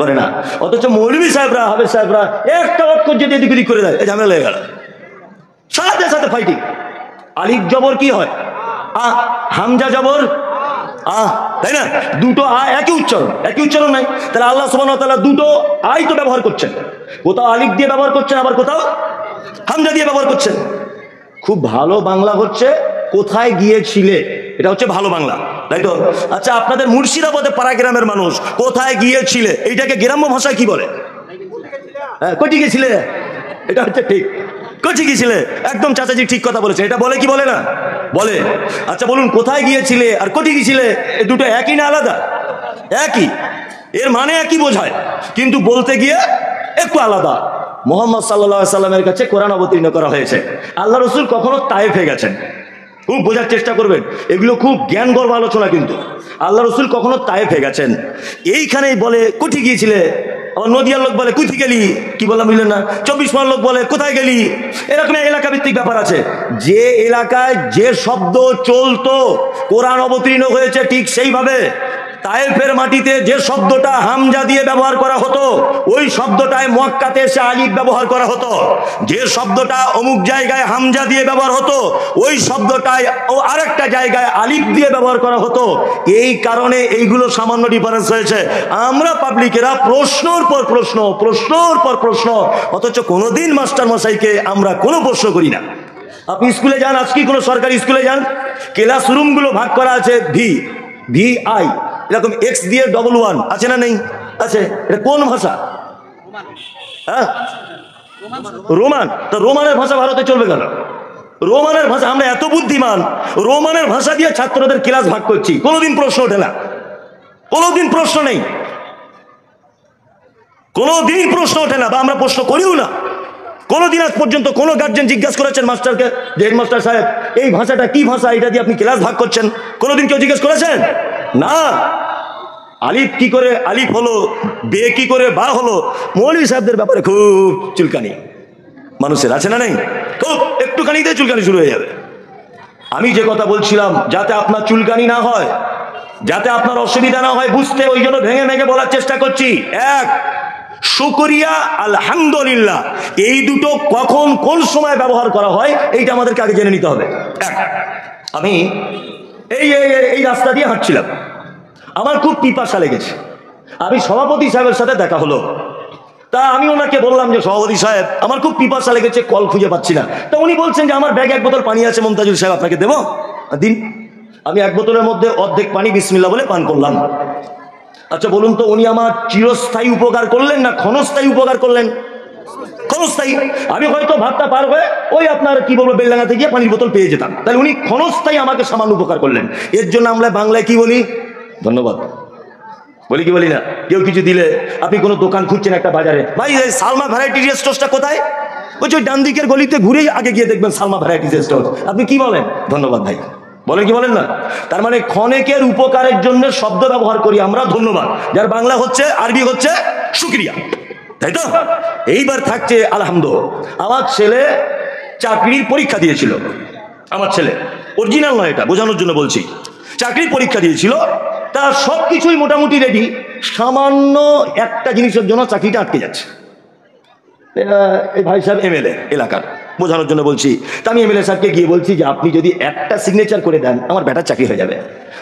করে না। অথচ মৌলভী সাহেবরা, হাফেজ সাহেবরা একটা অক্ষর যদি এদিক ওদিক করে দেয়, এই ঝামেলা হয়ে গেল, সাথে সাথে ফাইটিং। আলিফ জবর কি হয়? আ। হামজা জবর আ, তাই না? দুটো আ একই উচ্চারণ, একই উচ্চারণ নাই। তাহলে আল্লাহ সুবহানাহু ওয়া তাআলা দুটো আই তো ব্যবহার করছেন, কোথাও আলিফ দিয়ে ব্যবহার করছেন, আবার কোথাও হামজা দিয়ে ব্যবহার করছেন। খুব ভালো বাংলা হচ্ছে কোথায় গিয়েছিলে, এটা হচ্ছে ভালো বাংলা, তাই তো? আচ্ছা, আপনাদের মুর্শিদাবাদে পাড়া গ্রামের মানুষ কোথায় গিয়েছিলে এইটাকে গ্রাম্য ভাষায় কি বলে? হ্যাঁ, কোটি গেছিলে, এটা হচ্ছে ঠিক। কোচি গিয়েছিলে, একদম চাচাজি ঠিক কথা বলেছে। এটা বলে কি বলে না? বলে। আচ্ছা বলুন, কোথায় গিয়েছিলে আর কোটি গিয়েছিলে, এই দুটো একই না আলাদা? একই, এর মানে একই বোঝায়, কিন্তু বলতে গিয়ে একটু আলাদা। মুহাম্মদ সাল্লাল্লাহু আলাইহি সাল্লামের কাছে কোরআন অবতীর্ণ করা হয়েছে। আল্লাহ রসুল কখনো তায়েফে গেছেন, খুব বোঝার চেষ্টা করবেন, এগুলো খুব জ্ঞানগর্ভ আলোচনা। কিন্তু আল্লাহ রসুল কখনো তায়েফে গেছেন, এইখানেই বলে কোটি গিয়েছিলে। আবার নদিয়ার লোক বলে কুথি গেলি, কি বললাম বুঝলেন না? 24 পর লোক বলে কোথায় গেলি। এরকম এলাকা ভিত্তিক ব্যাপার আছে। যে এলাকায় যে শব্দ চলতো, কোরআন অবতীর্ণ হয়েছে ঠিক সেইভাবে। তায়েফের মাটিতে যে শব্দটা হামজা দিয়ে ব্যবহার করা হতো, ওই শব্দটায় মক্কাতে এসে আলিফ ব্যবহার করা হতো। যে শব্দটা অমুক জায়গায় হামজা দিয়ে ব্যবহার হতো, ওই শব্দটায় ও আরেকটা জায়গায় আলিফ দিয়ে ব্যবহার করা হতো। এই কারণে এইগুলো সামান্য ডিফারেন্স হয়েছে। আমরা পাবলিকেরা প্রশ্নর পর প্রশ্ন, প্রশ্নর পর প্রশ্ন, অথচ কোনোদিন মাস্টার মশাইকে আমরা কোনো প্রশ্ন করি না। আপনি স্কুলে যান, আজকে কোনো সরকারি স্কুলে যান, ক্লাসরুমগুলো ভাগ করা আছে VI, এরকম X দিয়ে 11 আছে না? নেই? আছে। এটা কোন ভাষা? হ্যাঁ, রোমান। তো রোমানের ভাষা ভারতে চলবে কেন? রোমানের ভাষা, আমরা এত বুদ্ধিমান, রোমানের ভাষা দিয়ে ছাত্রদের ক্লাস ভাগ করছি, কোনোদিন প্রশ্ন ওঠে না। কোনোদিন প্রশ্ন নেই, কোনোদিন প্রশ্ন ওঠে না, বা আমরা প্রশ্ন করিও না। কোনোদিন আজ পর্যন্ত কোনো গার্জেন জিজ্ঞাসা করেছেন মাস্টারকে যে হেডমাস্টার সাহেব এই ভাষাটা কি ভাষা, এটা দিয়ে আপনি ক্লাস ভাগ করছেন? কোনোদিন কেউ জিজ্ঞেস করেছেন? না। আলিফ কি করে আলিফ হলো, বিয়ে কি করে বার হলো, মৌলভী সাহেবদের ব্যাপারে খুব চুলকানি মানুষের আছে না নেই, খুব একটুখানিতে চুলকানি শুরু হয়ে যাবে। আমি যে কথা বলছিলাম, যাতে আপনার চুলকানি না হয়, যাতে আপনার অসুবিধা না হয় বুঝতে, ওই জন্য ভেঙে ভেঙে বলার চেষ্টা করছি। এক, শুকরিয়া, আলহামদুলিল্লাহ, এই দুটো কখন কোন সময় ব্যবহার করা হয় এইটা আমাদেরকে আগে জেনে নিতে হবে। আমি এই রাস্তা দিয়ে হাঁটছিলাম, আমার খুব পিপাসা লেগেছে। আমি সভাপতি সাহেবের সাথে দেখা হলো, তা আমি ওনাকে বললাম যে সভাপতি সাহেব আমার খুব পিপাসা লেগেছে, কল খুঁজে পাচ্ছি না। তা উনি বলছেন যে আমার ব্যাগে 1 বোতল পানি আছে মমতাজুল সাহেব, আপনাকে দেবো, দিন। আমি 1 বোতলের মধ্যে অর্ধেক পানি বিসমিল্লাহ বলে পান করলাম। আচ্ছা বলুন তো, উনি আমার চিরস্থায়ী উপকার করলেন না ক্ষণস্থায়ী উপকার করলেন? ক্ষণস্থায়ী। আমি হয়তো ভাতটা পার হয়ে ওই আপনার কি বলবো বেলডাঙ্গাতে গিয়ে পানির বোতল পেয়ে যেতাম, তাহলে উনি ক্ষণস্থায়ী আমাকে সামান্য উপকার করলেন। এর জন্য আমরা বাংলায় কি বলি? ধন্যবাদ বলি কি বলি না? কেউ কিছু দিলে, আপনি কোনো দোকান খুঁজছেন একটা বাজারে, ভাই সালমা ভ্যারাইটি স্টোরটা কোথায়? ওই যে ডান দিকের গলিতে ঘুরেই আগে গিয়ে দেখবেন সালমা ভ্যারাইটি স্টোর। আপনি কি বলেন? ধন্যবাদ ভাই বলেন কি বলেন না? তার মানে ক্ষণেকের উপকারের জন্য শব্দ ব্যবহার করি আমরা ধন্যবাদ, যার বাংলা হচ্ছে, আরবি হচ্ছে শুকরিয়া, তাই তো? এইবার থাকছে আলহামদুলিল্লাহ। আমার ছেলে চাকরির পরীক্ষা দিয়েছিল, আমার ছেলে, অরিজিনাল নয় এটা, বোঝানোর জন্য বলছি। চাকরির পরীক্ষা দিয়েছিল, তার সব কিছুই মোটামুটি রেডি, সামান্য একটা জিনিসের জন্য চাকরিটা আটকে যাচ্ছে। এই ভাই সাহেব এমএলএ এলাকার, বোঝানোর জন্য বলছি। তা আমি এমএলএ সাহেবকে গিয়ে বলছি যে আপনি যদি একটা সিগনেচার করে দেন আমার বেটার চাকরি হয়ে যাবে।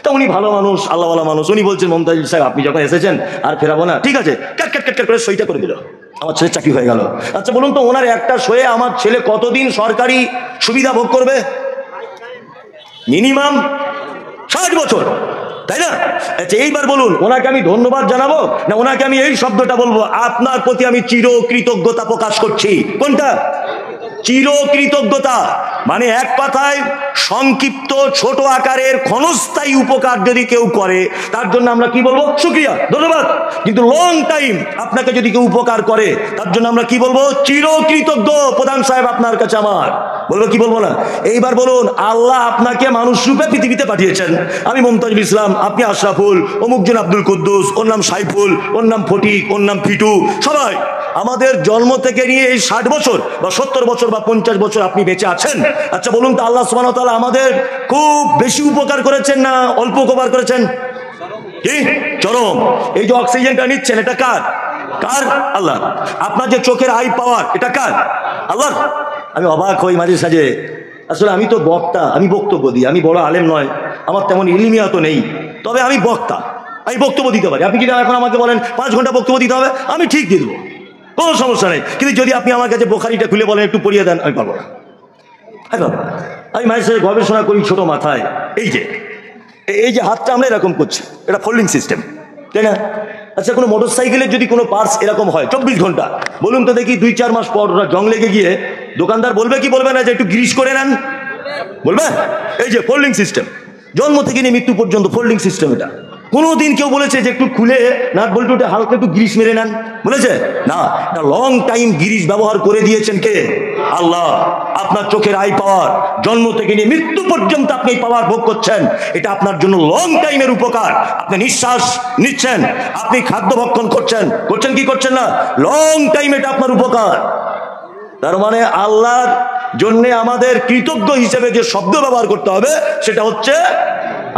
তা উনি ভালো মানুষ, আল্লাহওয়ালা মানুষ, উনি বলছেন মমতাজুল সাহেব আপনি যখন এসেছেন আর ফেরাবো না, ঠিক আছে, ক্যাট ক্যাট ক্যাট ক্যাট করে সইটা করে দিল, আমার ছেলের চাকরি হয়ে গেল। আচ্ছা বলুন তো, ওনার একটা সয়ে আমার ছেলে কতদিন সরকারি সুবিধা ভোগ করবে? মিনিমাম 60 বছর, তাই না? আচ্ছা এইবার বলুন, ওনাকে আমি ধন্যবাদ জানাবো না ওনাকে আমি এই শব্দটা বলবো, আপনার প্রতি আমি চিরকৃতজ্ঞতা প্রকাশ করছি? কোনটা? চিরকৃতজ্ঞতা। মানে এক কথায় সংক্ষিপ্ত ছোট আকারের ক্ষণস্থায়ী উপকার যদি কেউ করে তার জন্য আমরা কি বলবো? শুকরিয়া, ধন্যবাদ। কিন্তু লং টাইম আপনাকে যদি কেউ উপকার করে তার জন্য আমরা কি বলবো? চিরকৃতজ্ঞ প্রধান সাহেব আপনার কাছে আমার, বলবো কি বলবো না? এইবার বলুন, আল্লাহ আপনাকে মানুষ রূপে পৃথিবীতে পাঠিয়েছেন, আমি মমতাজুল ইসলাম, আপনি আশরাফুল, অমুকজন আব্দুল কুদ্দুস, ওর নাম সাইফুল, ওর নাম ফটিক, ওর নাম ফিটু, সবাই আমাদের জন্ম থেকে নিয়ে এই 60 বছর বা 70 বছর বা 50 বছর আপনি বেঁচে আছেন। আচ্ছা বলুন তো, আল্লাহ সুবহানাহু ওয়া তাআলা আমাদের খুব বেশি উপকার করেছেন না অল্প উপকার করেছেন? কি চরম। এই যে অক্সিজেনটা নিচ্ছেন এটা কার? কার? আল্লাহ। আপনার যে চোখের আই পাওয়ার এটা কার? আল্লাহ। আমি অবাক হই মাঝে সাঝে, আসলে আমি তো বক্তা, আমি বক্তব্য দিই, আমি বড় আলেম নয়, আমার তেমন ইলমিয়া তো নেই, তবে আমি বক্তা, আমি বক্তব্য দিতে পারি। আপনি যদি এখন আমাকে বলেন 5 ঘন্টা বক্তব্য দিতে হবে, আমি ঠিক দিয়ে দেবো, কোনো সমস্যা নেই। কিন্তু যদি আপনি আমার কাছে বোখারিটা খুলে বলেন একটু পড়িয়ে দেন, আমি পারবো না। আমি মাঝে সাথে গবেষণা করি ছোট মাথায়। এই যে হাতটা আমরা এরকম করছি, এটা ফোল্ডিং সিস্টেম, তাই না? আচ্ছা কোনো মোটর সাইকেলের যদি কোনো পার্টস এরকম হয় 24 ঘন্টা, বলুন তো দেখি 2-4 মাস পর ওরা জং লেগে গিয়ে দোকানদার বলবে কি বলবে না যে একটু গ্রিস করে নেন? বলবে? এই যে ফোল্ডিং সিস্টেম, জন্ম থেকে নিয়ে মৃত্যু পর্যন্ত ফোল্ডিং সিস্টেম। এটা কোনোদিন কেউ বলেছে যে একটু খুলে নাট বল্টুটা হালকা একটু গ্রিস মেরে নেন? বলেছে না। এটা লং টাইম গ্রিস ব্যবহার করে দিয়েছেন কে? আল্লাহ। আপনার চোখের আই পাওয়ার, জন্ম থেকে নিয়ে মৃত্যু পর্যন্ত আপনি এই পাওয়ার ভোগ করছেন, এটা আপনার জন্য লং টাইমের উপকার। আপনি নিঃশ্বাস নিচ্ছেন, আপনি খাদ্য ভক্ষণ করছেন কি করছেন না, লং টাইম এটা আপনার উপকার। তার মানে আল্লাহর জন্য আমাদের কৃতজ্ঞ হিসেবে যে শব্দ ব্যবহার করতে হবে সেটা হচ্ছে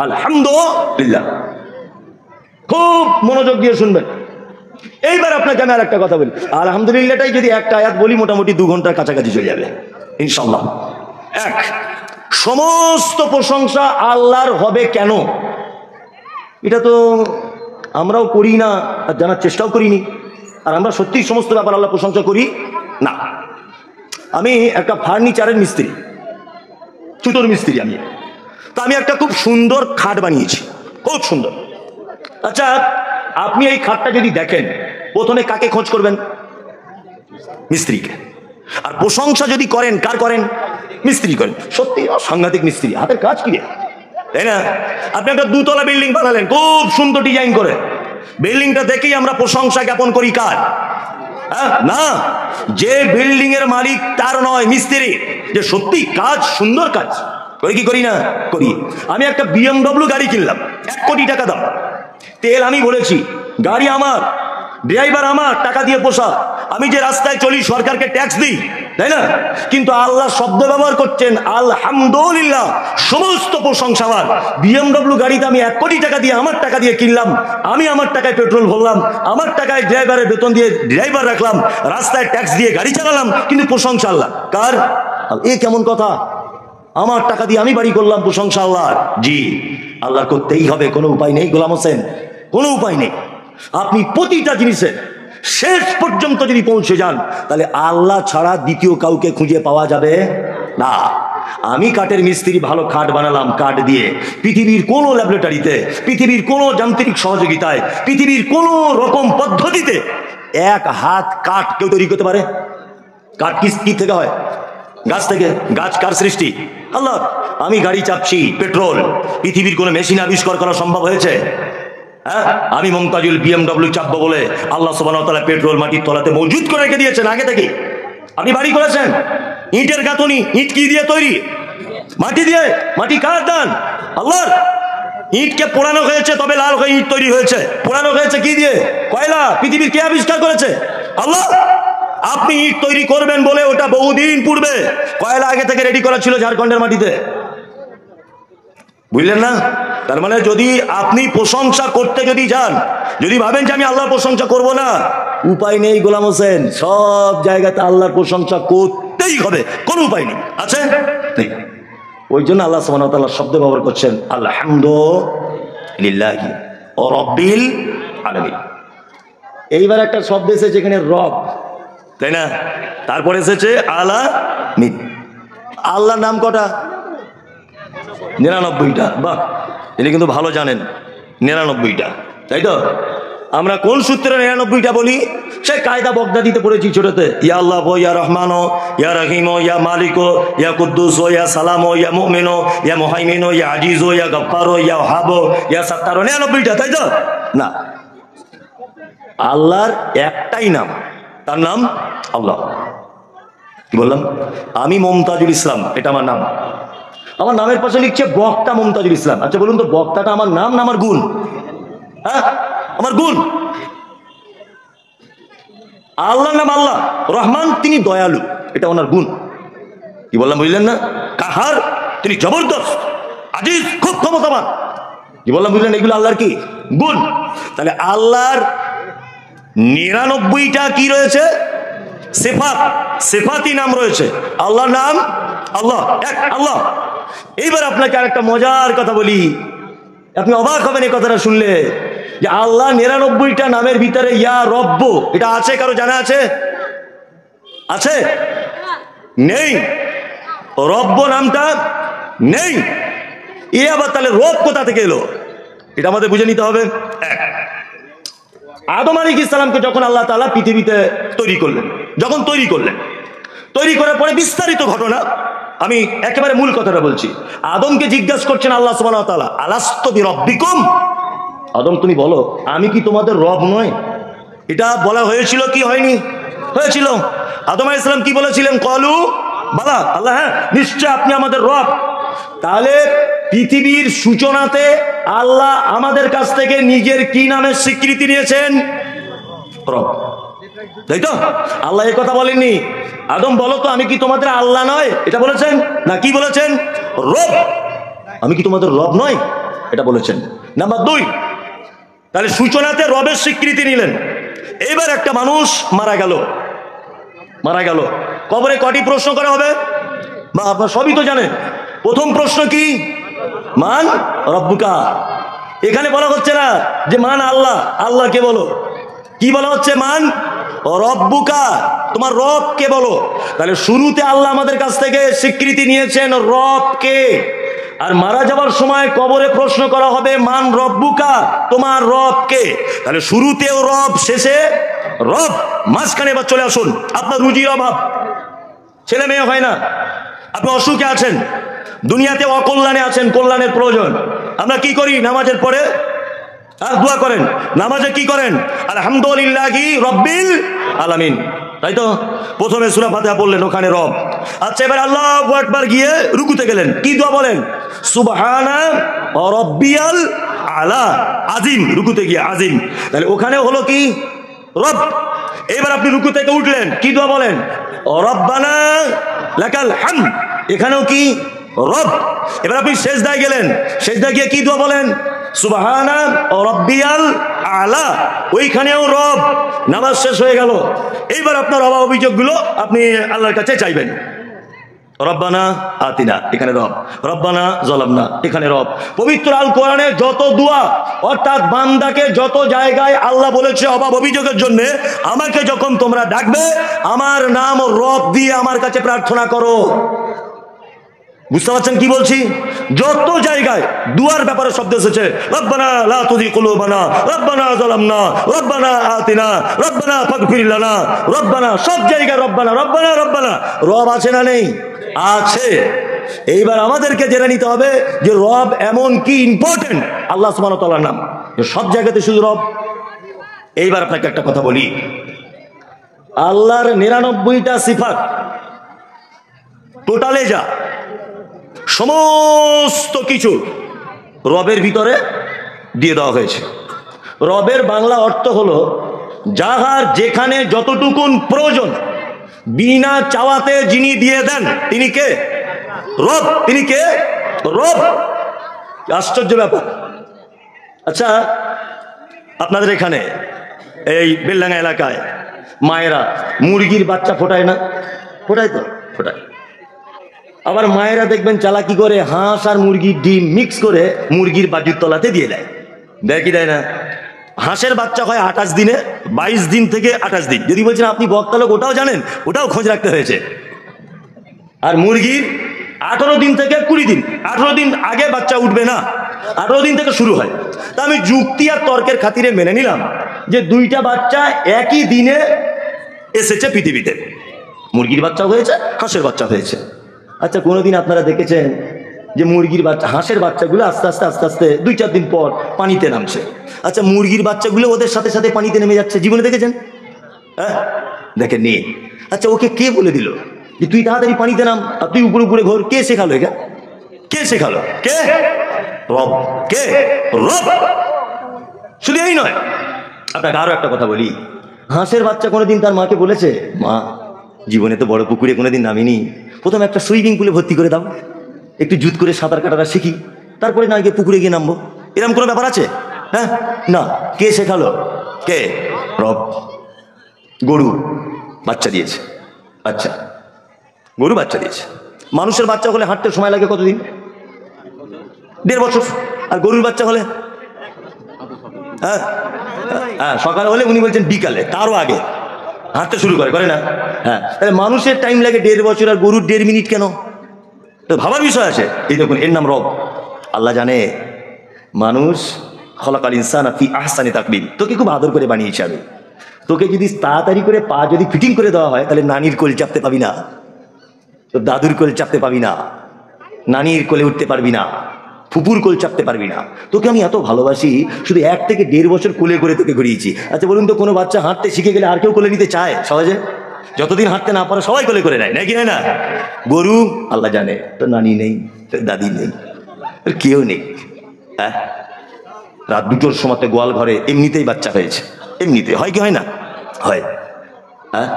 আলহামদুলিল্লাহ। খুব মনোযোগ দিয়ে শুনবেন। এইবার আপনাকে আমি আর একটা কথা বলি, আলহামদুলিল্লাহটাই যদি একটা আয়াত বলি মোটামুটি 2 ঘন্টার কাছাকাছি চলে যাবে ইনশাআল্লাহ। এক, সমস্ত প্রশংসা আল্লাহর হবে কেন? এটা তো আমরাও করি না আর জানার চেষ্টাও করিনি, আর আমরা সত্যি সমস্ত ব্যাপার আল্লাহ প্রশংসা করি না। আমি একটা ফার্নিচারের মিস্ত্রি, ছুটোর মিস্ত্রি আমি। তো আমি একটা খুব সুন্দর খাট বানিয়েছি, খুব সুন্দর। আচ্ছা আপনি এই খাটটা যদি দেখেন, প্রথমে কাকে খোঁজ করবেন? মিস্ত্রিকে। আর প্রশংসা যদি করেন কার করেন? মিস্ত্রি করেন। সত্যি সাংঘাতিক মিস্ত্রি, হাতের কাজ কি, তাই না? আপনি একটা 2 তলা বিল্ডিং বানালেন, খুব সুন্দর ডিজাইন করে, বিল্ডিংটা দেখেই আমরা প্রশংসা জ্ঞাপন করি কার? না, যে বিল্ডিং এর মালিক তার নয়, মিস্ত্রি, যে সত্যি কাজ সুন্দর কাজ করি কি করি না? করি। আমি একটা BMW গাড়ি কিনলাম, 1 কোটি টাকা দাম, তেল আমি বলেছি, গাড়ি আমার, ড্রাইভার আমার, টাকা দিয়ে পোষা। আমি যে রাস্তায় চলি সরকারকে ট্যাক্স দিই, তাই না? কিন্তু আল্লাহ শব্দ ব্যবহার করছেন আলহামদুলিল্লাহ, সমস্ত প্রশংসাবার। বিএমডব্লিউ গাড়িতে আমি 1 কোটি টাকা দিয়ে, আমার টাকা দিয়ে কিনলাম, আমি আমার টাকায় পেট্রোল ভরলাম, আমার টাকায় ড্রাইভারের বেতন দিয়ে ড্রাইভার রাখলাম, রাস্তায় ট্যাক্স দিয়ে গাড়ি চালালাম, কিন্তু প্রশংসা আল্লাহ কার? এ কেমন কথা? আমার টাকা দিয়ে আমি বাড়ি করলাম, প্রশংসা আল্লাহ। জি, আল্লাহ করতেই হবে, কোনো উপায় নেই গোলাম হোসেন, কোনো উপায় নেই। আপনি প্রতিটা জিনিসে শেষ পর্যন্ত যদি পৌঁছে যান, তাহলে আল্লাহ ছাড়া দ্বিতীয় কাউকে খুঁজে পাওয়া যাবে না। আমি কাঠের মিস্ত্রি, ভালো কাঠ বানালাম, কাঠ দিয়ে পৃথিবীর কোনো ল্যাবরেটরিতে, পৃথিবীর কোনো যান্ত্রিক সহযোগিতায়, পৃথিবীর কোনো রকম পদ্ধতিতে 1 হাত কাঠ কেউ তৈরি করতে পারে? কাঠ কি থেকে হয়? গাছ থেকে। গাছ কার সৃষ্টি? আল্লাহ। আমি গাড়ি চাপছি পেট্রোল, পৃথিবীর কোনো মেশিন আবিষ্কার করা সম্ভব হয়েছে? হ্যাঁ, আমি মমতাজুল বিএমডব্লিউ চাপবো বলে আল্লাহ সুবহানাহু ওয়া তাআলা পেট্রোল মাটির তলাতে মজুদ করে রেখে দিয়েছেন আগে থেকে। আপনি বাড়ি করেছেন, ইটের গাঁথনি, ইট কি দিয়ে তৈরি? মাটি দিয়ে। মাটি কার দান? আল্লাহর। ইটকে পোড়ানো হয়েছে, তবে লাল হয়ে ইট তৈরি হয়েছে। পোড়ানো হয়েছে কি দিয়ে? কয়লা। পৃথিবীর কে আবিষ্কার করেছে? আল্লাহ। আপনি ইট তৈরি করবেন বলে ওটা বহুদিন পূর্বে কয়লা আগে থেকে রেডি করা ছিল ঝাড়খণ্ডের মাটিতে, বুঝলেন না? তার মানে যদি আপনি প্রশংসা করতে যদি যান, যদি ভাবেন যে আমি আল্লাহর প্রশংসা করব না, উপায় নেই গোলাম হোসেন, সব জায়গাতে আল্লাহর প্রশংসা করতেই হবে, কোনো উপায় নেই। আছে নেই। ওই জন্য আল্লাহ সুবহানাহু ওয়া তাআলা শব্দ ব্যবহার করছেন আলহামদুলিল্লাহি ওয়া রাব্বিল আলামিন। এইবার একটা শব্দ এসেছে যেখানে রব, তাই না? তারপরে এসেছে আলামিন। আল্লাহর নাম কটা? 99টা। বাহ, এটা কিন্তু ভালো জানেন, 99টা, তাই তো? আমরা কোন সূত্রে 99টা বলি? সে কায়দা বগদাদিতে পড়েছি ছোটতে। ইয়া আল্লাহ, ইয়া রহমান, ইয়া রহিম, ইয়া মালিক, ইয়া কুদ্দুস, ইয়া সালাম, ইয়া মুমিন, ইয়া মুহাইমিন, ইয়া আজিজ, ইয়া গফফার, ইয়া ওয়াহাব, ইয়া সাত্তার। 99টা, তাই তো? না, আল্লাহর একটাই নাম, তার নাম আল্লাহ। কি বললাম? আমি মমতাজুল ইসলাম, এটা আমার নাম। আমার নামের পাশে লিখছে বক্তা মমতাজুল ইসলাম। আচ্ছা বলুন তো, বক্তাটা আমার নাম না আমার গুণ? হ্যাঁ, আমার গুণ। আল্লাহর নাম আল্লাহ। রহমান, তিনি দয়ালু, এটা ওনার গুণ। কি বললাম বুঝলেন না? কাহার, তিনি জবরদস্ত। আজিজ, খুব ক্ষমতাবান। কি বললাম বুঝলেন? এগুলো আল্লাহর কি গুণ। তাহলে আল্লাহর 99টা কি রয়েছে? সিফাত, সিফাতি নাম রয়েছে। আল্লাহর নাম আল্লাহ, এক আল্লাহ। এইবার আপনাকে আরেকটা মজার কথা বলি, আপনি অবাক হবেন এই কথাটা শুনলে, যে আল্লাহ 99টা নামের ভিতরে ইয়া রব্ব, এটা আছে? কারো জানা আছে? আছে? নেই। রব্ব নামটা নেই। এ আবার তাহলে রব কোথা থেকে এলো? এটা আমাদের বুঝে নিতে হবে। আদম আলাইহিস সালামকে যখন আল্লাহ তাআলা পৃথিবীতে তৈরি করলেন, যখন তৈরি করলেন, তৈরি করার পরে বিস্তারিত ঘটনা, আমি একেবারে মূল কথাটা বলছি। আদমকে জিজ্ঞাসা করছেন আল্লাহ সুবহানাহু ওয়া তাআলা, আলাস্তু বিরাব্বিকুম, আদম তুমি বলো আমি কি তোমাদের রব নয়? এটা বলা হয়েছিল কি হয়নি? হয়েছিল। আদম আলাইহিস সালাম কি বলেছিলেন? ক্বালু বালা, আল্লাহ হ্যাঁ নিশ্চয় আপনি আমাদের রব। তাহলে পৃথিবীর সূচনাতে আল্লাহ আমাদের কাছ থেকে নিজের কি নামের স্বীকৃতি নিয়েছেন? রব, তাই তো? আল্লাহ এই কথা বলেননি আদম বলো তো আমি কি তোমাদের আল্লাহ নয়, এটা বলেছেন না? কি বলেছেন? রব, আমি কি তোমাদের রব নয়, এটা বলেছেন। নাম্বার 2, তাহলে সূচনাতে রবের স্বীকৃতি নিলেন। এবার একটা মানুষ মারা গেল, মারা গেল, কবরে কটি প্রশ্ন করা হবে? বা আপনার সবই তো জানেন। প্রথম প্রশ্ন কি? মান রব্বুকা। এখানে বলা হচ্ছে না যে মান আল্লাহ, আল্লাহকে বলো। কি বলা হচ্ছে? মান রব্বুকা, তোমার রব কে বলো। তাহলে শুরুতে আল্লাহ আমাদের কাছ থেকে স্বীকৃতি নিয়েছেন রব কে, আর মারা যাওয়ার সময় কবরে প্রশ্ন করা হবে মান রব্বুকা, তোমার রব কে। তাহলে শুরুতেও রব, শেষে রব। মাঝখানে এবার চলে আসুন, আপনার রুজির অভাব, ছেলে মেয়ে হয় না, আপনি অসুখে আছেন, দুনিয়াতে অকল্যাণে আছেন, কল্যাণের প্রয়োজন। আমরা কি করি? নামাজের পরে দোয়া করেন। নামাজে কি করেন? আলহামদুলিল্লাহি রাব্বিল আলামিন, তাই তো? প্রথমে সূরা ফাতিহা পড়লেন, ওখানে রব। আচ্ছা, এবার আল্লাহু আকবার গিয়ে রুকুতে গেলেন, কি দোয়া বলেন? সুবহানা রাব্বিয়াল আলা, আজিম, রুকুতে গিয়ে আজিম। তাহলে ওখানে হলো কি? রব। এবার আপনি রুকু থেকে উঠলেন, কি দোয়া বলেন? রব্বানা লাকাল হামদ। এখানেও কি? রব। এবার আপনি সেজদায় গেলেন, সেজদায় গিয়ে কি দোয়া বলেন? সুবহানা রাব্বিয়াল আলা। ওইখানেও রব। নামাজ শেষ হয়ে গেল, এইবার আপনার অভাব অভিযোগগুলো আপনি আল্লাহর কাছে চাইবেন। রব্বানা আতিনা, এখানে রব। রব্বানা যালামনা, এখানে রব। পবিত্র আল কোরআনে যত দোয়া, অর্থাৎ বান্দাকে যত জায়গায় আল্লাহ বলেছে অভাব অভিযোগের জন্য, আমাকে যখন তোমরা ডাকবে আমার নাম রব দিয়ে আমার কাছে প্রার্থনা করো। বুঝতে পারছেন কি বলছি? যত জায়গায় দুয়ার ব্যাপারে শব্দ এসেছে, রব্বানা লা তুযিগ কুলুবানা, রব্বানা যালামনা, রব্বানা আতিনা, রব্বানা ফাগফির লানা, রব্বানা, সব জায়গায় রব্বানা রব্বানা রব্বানা। রব আছে না নেই? আছে। এইবার আমাদেরকে জেনে নিতে হবে যে রব এমন কি ইম্পর্টেন্ট আল্লাহ সুবহানাহু ওয়া তাআলার নাম, সব জায়গাতে শুধু রব। এইবার আপনাকে একটা কথা বলি, আল্লাহর 99টা সিফাত টোটালে যা সমস্ত কিছু রবের ভিতরে দিয়ে দেওয়া হয়েছে। রবের বাংলা অর্থ হলো যাহার যেখানে যতটুকুন প্রয়োজন বিনা চাওয়াতে যিনি দিয়ে দেন তিনি কে? রব। তিনি কে? রব। আশ্চর্য ব্যাপার। আচ্ছা, আপনাদের এখানে এই বেলডাঙ্গা এলাকায় মায়েরা মুরগির বাচ্চা ফোটায় না? ফোটায় তো? ফোটায়। আবার মায়েরা দেখবেন চালাকি করে হাঁস আর মুরগির ডিম মিক্স করে মুরগির বাজুর তলাতে দিয়ে দেয়। দেয় কি দেয় না? হাঁসের বাচ্চা হয় 28 দিনে, 22 দিন থেকে 28 দিন। যদি বলছেন আপনি বক্তা লোক, ওটাও জানেন, ওটাও খোঁজ রাখতে হয়েছে। আর মুরগির 18 দিন থেকে 20 দিন, 18 দিন আগে বাচ্চা উঠবে না, 18 দিন থেকে শুরু হয়। তা আমি যুক্তি আর তর্কের খাতিরে মেনে নিলাম যে দুইটা বাচ্চা একই দিনে এসেছে পৃথিবীতে, মুরগির বাচ্চা হয়েছে, হাঁসের বাচ্চা হয়েছে। আচ্ছা, কোনোদিন আপনারা দেখেছেন যে মুরগির বাচ্চা, হাঁসের বাচ্চাগুলো আস্তে আস্তে আস্তে আস্তে 2-4 দিন পর পানিতে নামছে? আচ্ছা, মুরগির বাচ্চাগুলো ওদের সাথে সাথে পানিতে নেমে যাচ্ছে, জীবনে দেখেছেন? হ্যাঁ, দেখেননি? আচ্ছা, ওকে কে বলে দিল যে তুই তাড়াতাড়ি পানিতে নাম আর তুই উপরে উপরে ঘোর? কে শেখালো এটা? কে শেখালো? কে? রব। কে? রব। শুধু এই নয়, আপনাকে আরো একটা কথা বলি, হাঁসের বাচ্চা কোনোদিন তার মাকে বলেছে, মা জীবনে তো বড় পুকুরে কোনোদিন নামিনি, প্রথমে একটা সুইমিং পুলে ভর্তি করে দাও, একটু জুত করে সাঁতার কাটাটা শিখি, তারপরে না গিয়ে পুকুরে গিয়ে নামবো? এরকম কোনো ব্যাপার আছে? হ্যাঁ, না। কে শেখালো? কে? রব। গরু বাচ্চা দিয়েছে, আচ্ছা, গরু বাচ্চা দিয়েছে। মানুষের বাচ্চা হলে হাঁটতে সময় লাগে কতদিন? 1.5 বছর। আর গরুর বাচ্চা হলে? হ্যাঁ হ্যাঁ, সকালে হলে উনি বলছেন বিকালে, তারও আগে হাঁটতে শুরু করে না? হ্যাঁ, তাহলে মানুষের টাইম লাগে 1.5 বছর আর গরুর 1.5 মিনিট কেন? তো ভাবার বিষয় আছে। এই দেখুন, এর নাম রব। আল্লাহ জানে মানুষ খলাকাল ইনসানা ফি আহসানি তাকবীম, তোকে খুব আদর করে বানিয়েছি আমি। তোকে যদি তাড়াতাড়ি করে পা যদি ফিটিং করে দেওয়া হয় তাহলে নানির কোল চাপতে পাবি না, তোর দাদুর কোল চাপতে পাবি না, নানির কোলে উঠতে পারবি না, ফুপুর কোল চাপতে পারবি না। তোকে আমি এত ভালোবাসি, শুধু 1 থেকে 1.5 বছর কোলে করে তোকে ঘুরিয়েছি। আচ্ছা বলুন তো, কোনো বাচ্চা হাঁটতে শিখে গেলে আর কেউ কোলে নিতে চায় সহজে? যতদিন হাঁটতে না পারে সবাই কোলে করে নেয়, নাকি হয় না? গরু আল্লাহ জানে তোর নানি নেই, তোর দাদি নেই, তোর কেউ নেই। হ্যাঁ, রাত 2টোর সময় গোয়াল ঘরে এমনিতেই বাচ্চা হয়েছে, এমনিতে হয় কি হয় না? হয়। হ্যাঁ,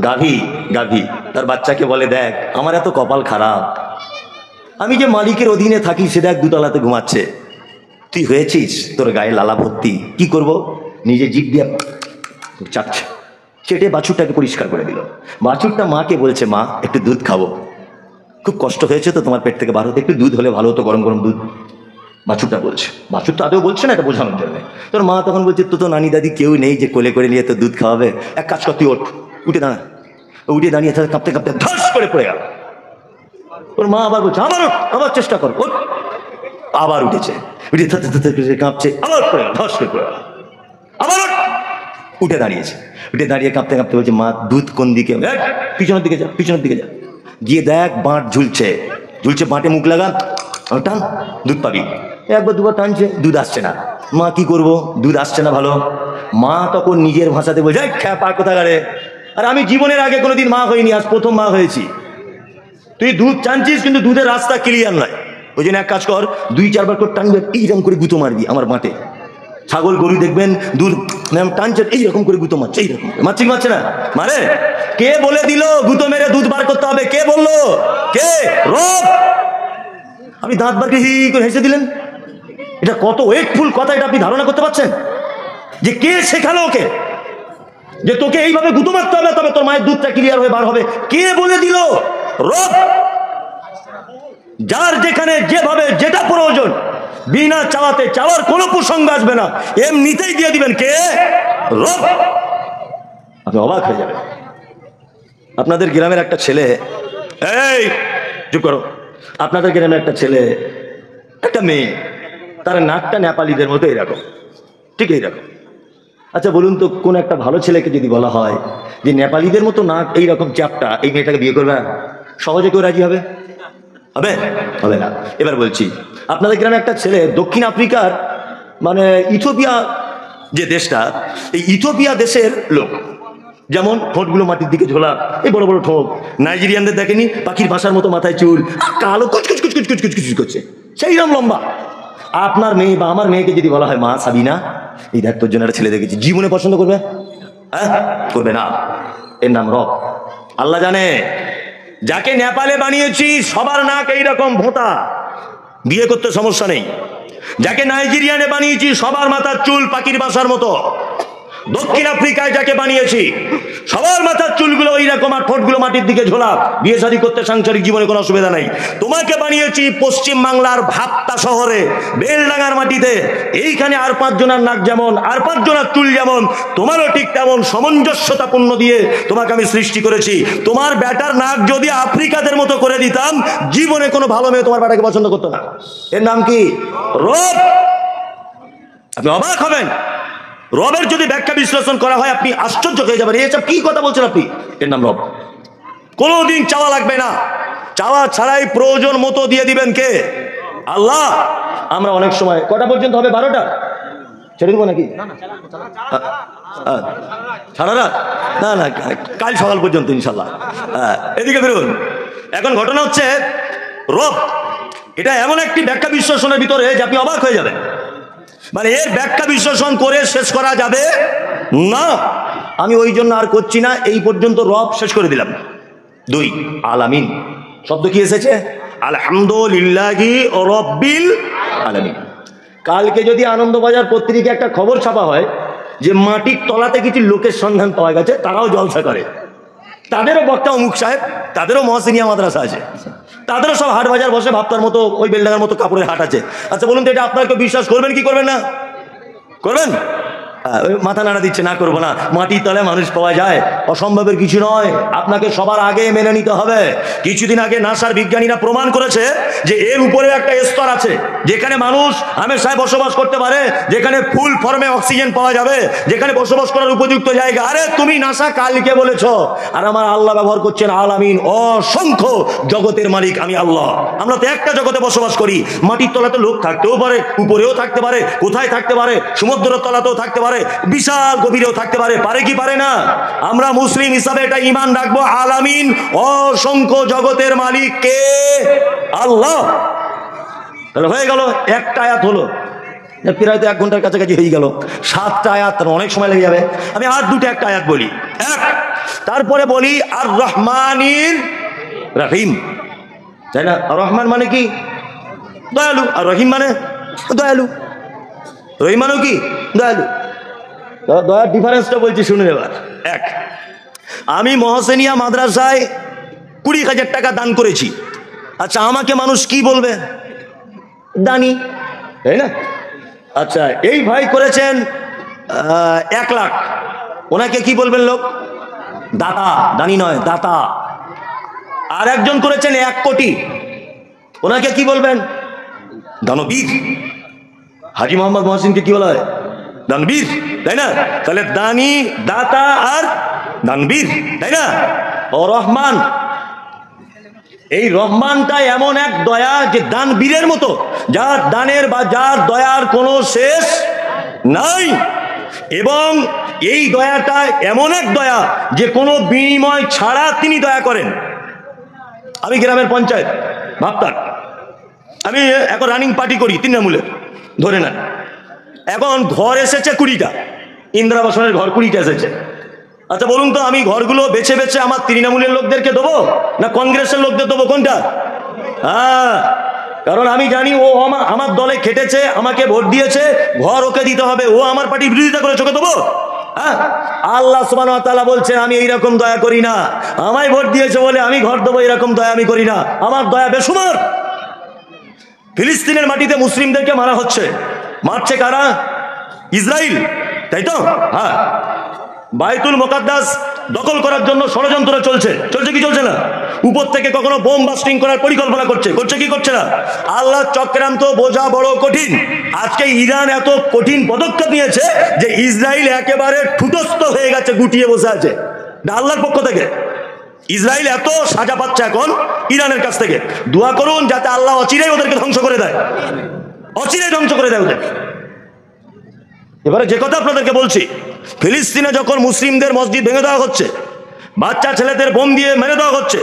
গাভী তার বাচ্চাকে বলে, দেখ আমার এত কপাল খারাপ, আমি যে মালিকের অধীনে থাকি সে দেখ 2 তলাতে ঘুমাচ্ছে, তুই হয়েছিস তোর গায়ে লালা ভর্তি, কি করব? নিজে জিভ দিয়ে চাটছে, চেটে বাছুরটাকে পরিষ্কার করে দিল। বাছুরটা মাকে বলছে, মা একটু দুধ খাবো, খুব কষ্ট হয়েছে তো তোমার পেট থেকে বার হতে, একটু দুধ হলে ভালো হতো, গরম গরম দুধ। বাছুরটা বলছে, বাছুর তো আদৌ বলছে না, এটা বোঝানোর জন্য। তোর মা তখন বলছে, তো নানি দাদি কেউ নেই যে কোলে করে নিয়ে তো দুধ খাওয়াবে, এক কাজ কর, তুই ওঠ, উঠে দাঁড়া। উঠে দাঁড়িয়ে কাঁপতে কাঁপতে ধস করে পড়ে গেল। তোর মা আবার বলছে, আবার ওঠ, আবার চেষ্টা কর, ওঠ। আবার উঠেছে, উঠে কাঁপছে, আবার পড়ে গেল, ধস করে পড়ে গেল। আবার উঠে দাঁড়িয়েছে, উঠে দাঁড়িয়ে কাঁপতে কাঁপতে বলছে, মা দুধ কোন দিকে? পিছনের দিকে যা, পিছনের দিকে যা, গিয়ে দেখ বাঁট ঝুলছে, বাঁটে মুখ লাগা, টান, দুধ পাবি। 1বার 2বার টানছে, দুধ আসছে না। মা কি করব, দুধ আসছে না, ভালো। মা তখন নিজের ভাষাতে বলছে, খ্যাপা কোথাকারে, আর আমি জীবনের আগে কোনোদিন মা হইনি, আজ প্রথম মা হয়েছি। তুই দুধ টানছিস কিন্তু দুধের রাস্তা ক্লিয়ার নয়, ওই জন্য এক কাজ কর, 2-4 বার করে টানবে, এইরকম করে গুঁতো মারবি আমার বাঁটে, ছাগল গরু দেখবেন দুধ টানছে এইরকম করে গুঁতো মারছে, এইরকম মারছে কি মারছে না? মারে। কে বলে দিল গুঁতো মেরে দুধ বার করতে হবে? কে বললো? কে? রব। আপনি দাঁত বার করে হি করে হেসে দিলেন। এটা কত ওয়েটফুল কথা, এটা আপনি ধারণা করতে পারছেন? যে কে শেখালো ওকে যে তোকে এইভাবে গুঁতো মারতে হবে, তবে তোর মায়ের দুধটা ক্লিয়ার হয়ে বার হবে? কে বলে দিল? রব। যার যেখানে যেভাবে যেটা প্রয়োজন, বিনা চাওয়াতে, চাওয়ার কোনো প্রসঙ্গ আসবে না, এমনিতেই দিয়ে দিবেন। কে? রব। আপনি অবাক হয়ে যাবেন। আপনাদের গ্রামের একটা ছেলে, এই চুপ করো, আপনাদের গ্রামের একটা ছেলে, একটা মেয়ে, তার নাকটা নেপালিদের মতো এরকম, ঠিক এইরকম। আচ্ছা বলুন তো, কোন একটা ভালো ছেলেকে যদি বলা হয় যে নেপালিদের মতো নাক, এইরকম চ্যাপটা, এই মেয়েটাকে বিয়ে করবে, সহজে কেউ রাজি হবে? হবে? হবে না। এবার বলছি, আপনাদের গ্রামে একটা ছেলে দক্ষিণ আফ্রিকার, মানে ইথিওপিয়া যে দেশটা, এই ইথিওপিয়া দেশের লোক, যেমন ঠোঁটগুলো মাটির দিকে ঝোলা, এই বড় বড় ঠোঁট। নাইজেরিয়ানদের দেখেনি পাখির ভাষার মতো মাথায় চুল, কালো কুচকুচ কুচকুচ কুচকুচ কুচকুচ করছে, সেইরকম লম্বা। আপনার মেয়ে বা আমার মেয়েকে যদি বলা হয় মা সাবিনা, এই দেখ তোর জন্য একটা ছেলে দেখেছি, জীবনে পছন্দ করবে? হ্যাঁ, করবে না। এর নাম রব। আল্লাহ জানে যাকে নেপালে বানিয়েছি সবার নাক এইরকম ভোঁতা, বিয়ে করতে সমস্যা নেই। যাকে নাইজেরিয়ানে বানিয়েছি সবার মাথার চুল পাখির বাসার মতো। দক্ষিণ আফ্রিকায় যাকে বানিয়েছি সবার মাথার চুলগুলো এইরকম আর ঠোঁটগুলো মাটির দিকে ঝোলা, বিয়ে শাদী করতে সাংসারিক জীবনে কোনো অসুবিধা নাই। তোমাকে বানিয়েছি পশ্চিম বাংলার ভাপ্তা শহরে, বেলডাঙ্গার মাটিতে, এইখানে আর 5 জনের নাক যেমন, আর 5 জনের চুল যেমন, তোমারও ঠিক তেমন সামঞ্জস্যতাপূর্ণ দিয়ে তোমাকে আমি সৃষ্টি করেছি। তোমার বেটার নাক যদি আফ্রিকাদের মতো করে দিতাম, জীবনে কোনো ভালো মেয়ে তোমার বেটাকে পছন্দ করতো না। এর নাম কি? রব। আপনি অবাক হবেন। রবের যদি ব্যাখ্যা বিশ্লেষণ করা হয় আপনি আশ্চর্য হয়ে যাবেন, এসব কি কথা বলছেন আপনি? এর নাম রব। কোনোদিন চাওয়া লাগবে না, চাওয়া ছাড়াই প্রয়োজন মতো দিয়ে দিবেন কে? আল্লাহ। আমরা অনেক সময় কটা পর্যন্ত হবে? 12টা ছেড়ে দেবো নাকি? সারা রাত? না না, কাল সকাল পর্যন্ত ইনশাল্লাহ। এদিকে বেরোন। এখন ঘটনা হচ্ছে, রব এটা এমন একটি ব্যাখ্যা বিশ্লেষণের ভিতরে যে আপনি অবাক হয়ে যাবেন। মানে এর ব্যাখ্যা বিশ্লেষণ করে শেষ করা যাবে না। আমি ওই জন্য আর করছি না, এই পর্যন্ত রব শেষ করে দিলাম। 2 আলামিন শব্দ কি এসেছে? আলহামদুলিল্লাহি রাব্বিল আলামিন। কালকে যদি আনন্দবাজার পত্রিকা একটা খবর ছাপা হয় যে মাটির তলাতে কিছু লোকের সন্ধান পাওয়া গেছে, তারাও জলসা করে, তাদেরও বক্তা অমুক সাহেব, তাদেরও মহসিনিয়া মাদ্রাসা আছে, তাদেরও সব হাট বাজার বসে, ভাবতার মতো ওই বেলডাঙ্গার মতো কাপড়ের হাট আছে। আচ্ছা বলুন তো, এটা আপনার কেউ বিশ্বাস করবেন কি করবেন না? করবেন? মাথা নাড়া দিচ্ছে, না করবো না। মাটির তলে মানুষ পাওয়া যায়, অসম্ভবের কিছু নয়। আপনাকে সবার আগে মেনে নিতে হবে। কিছুদিন আগে নাসার বিজ্ঞানীরা প্রমাণ করেছে যে এর উপরে একটা স্তর আছে যেখানে মানুষ হামেশায় বসবাস করতে পারে, যেখানে ফুল ফর্মে অক্সিজেন পাওয়া যাবে, যেখানে বসবাস করার উপযুক্ত জায়গা। আরে তুমি নাসা কালকে বলেছ, আর আমার আল্লাহ ব্যবহার করছেন আলামিন, অসংখ্য জগতের মালিক আমি আল্লাহ। আমরা তো একটা জগতে বসবাস করি। মাটির তলাতে লোক থাকতেও পারে, উপরেও থাকতে পারে, কোথায় থাকতে পারে, সমুদ্রের তলাতেও থাকতে পারে, বিশাল গভীরেও থাকতে পারে। পারে কি পারে না? আমরা মুসলিম হিসাবে এটা ঈমান রাখবো, আলামিন অসংখ্য জগতের মালিক কে? আল্লাহ। তাহলে হয়ে গেল, একটা আয়াত হলো, প্রায় তো 1 ঘন্টার কাছাকাছি হয়ে গেল। 7টা আয়াত, অনেক সময় লেগে যাবে। আমি আর 2টা একটা আয়াত বলি। তারপরে বলি আর রহমানির রহিম, তাই না? আর রহমান মানে কি? দয়ালু। আর রহিম মানে দয়ালু। রহিম মানে কি? দয়ালু। দয়ার ডিফারেন্সটা বলছি, শুনে এবার। 1, আমি মহসেনিয়া মাদ্রাসায় 20,000 টাকা দান করেছি। আচ্ছা, আমাকে মানুষ কি বলবে? দানি, তাই না? আচ্ছা, এই ভাই করেছেন 1 লাখ, ওনাকে কি বলবেন লোক? দাতা। দানি নয়, দাতা। আর একজন করেছেন 1 কোটি, ওনাকে কি বলবেন? দানবীর। হাজি মোহাম্মদ মহসিনকে কি বলা হয়? দানবীর, তাই না? তাহলে দানি, দাতা আর দানবীর, তাই না? ও রহমান, এই রহমানটা এমন এক দয়া যে দানবীরের মতো, যার দানের বা যার দয়ার কোনো শেষ নাই। এবং এই দয়াটা এমন এক দয়া যে কোনো বিনিময় ছাড়া তিনি দয়া করেন। আমি গ্রামের পঞ্চায়েত ভাবতার, আমি এখন রানিং পার্টি করি তৃণমূলে, ধরে নেন। এখন ঘর এসেছে 20টা, ইন্দিরা আবাসনের ঘর 20টা এসেছে। আচ্ছা বলুন তো, আমি ঘরগুলো বেছে বেছে আমার তৃণমূলের লোকদেরকে দেবো না কংগ্রেসের লোকদের দেবো, কোনটা? হ্যাঁ, কারণ আমি জানি ও আমার দলে খেটেছে, আমাকে ভোট দিয়েছে, ঘর ওকে দিতে হবে। ও আমার পার্টির বিরোধিতা করে চোখে দেবো? হ্যাঁ, আল্লাহ সুবহানাহু ওয়া তাআলা বলছেন আমি এইরকম দয়া করি না। আমায় ভোট দিয়েছে বলে আমি ঘর দেবো এরকম দয়া আমি করি না, আমার দয়া বেসুমার। ফিলিস্তিনের মাটিতে মুসলিমদেরকে মারা হচ্ছে, মারছে কারা? ইসরায়েল, তাই তো? হ্যাঁ, বাইতুল মুকাদ্দাস দখল করার জন্য ষড়যন্ত্র চলছে, চলছে কি চলছে না? উপর থেকে কখনো বোম বাস্টিং করার পরিকল্পনা করছে, করছে কি করছে না? আল্লাহ চক্রান্ত বোঝা বড় কঠিন। আজকে ইরান এত কঠিন পদক্ষেপ নিয়েছে যে ইসরায়েল একেবারে ঠুটস্থ হয়ে গেছে, গুটিয়ে বসে আছে। আল্লাহর পক্ষ থেকে ইসরায়েল এত সাজা পাচ্ছে এখন ইরানের কাছ থেকে। দোয়া করুন যাতে আল্লাহ অচিরেই ওদেরকে ধ্বংস করে দেয়, অচিরেই ধ্বংস করে দেয় ওদের। এবারে যে কথা আপনাদেরকে বলছি, ফিলিস্তিনে যখন মুসলিমদের মসজিদ ভেঙে দেওয়া হচ্ছে, বাচ্চা ছেলেদের বোম দিয়ে মেরে দেওয়া হচ্ছে,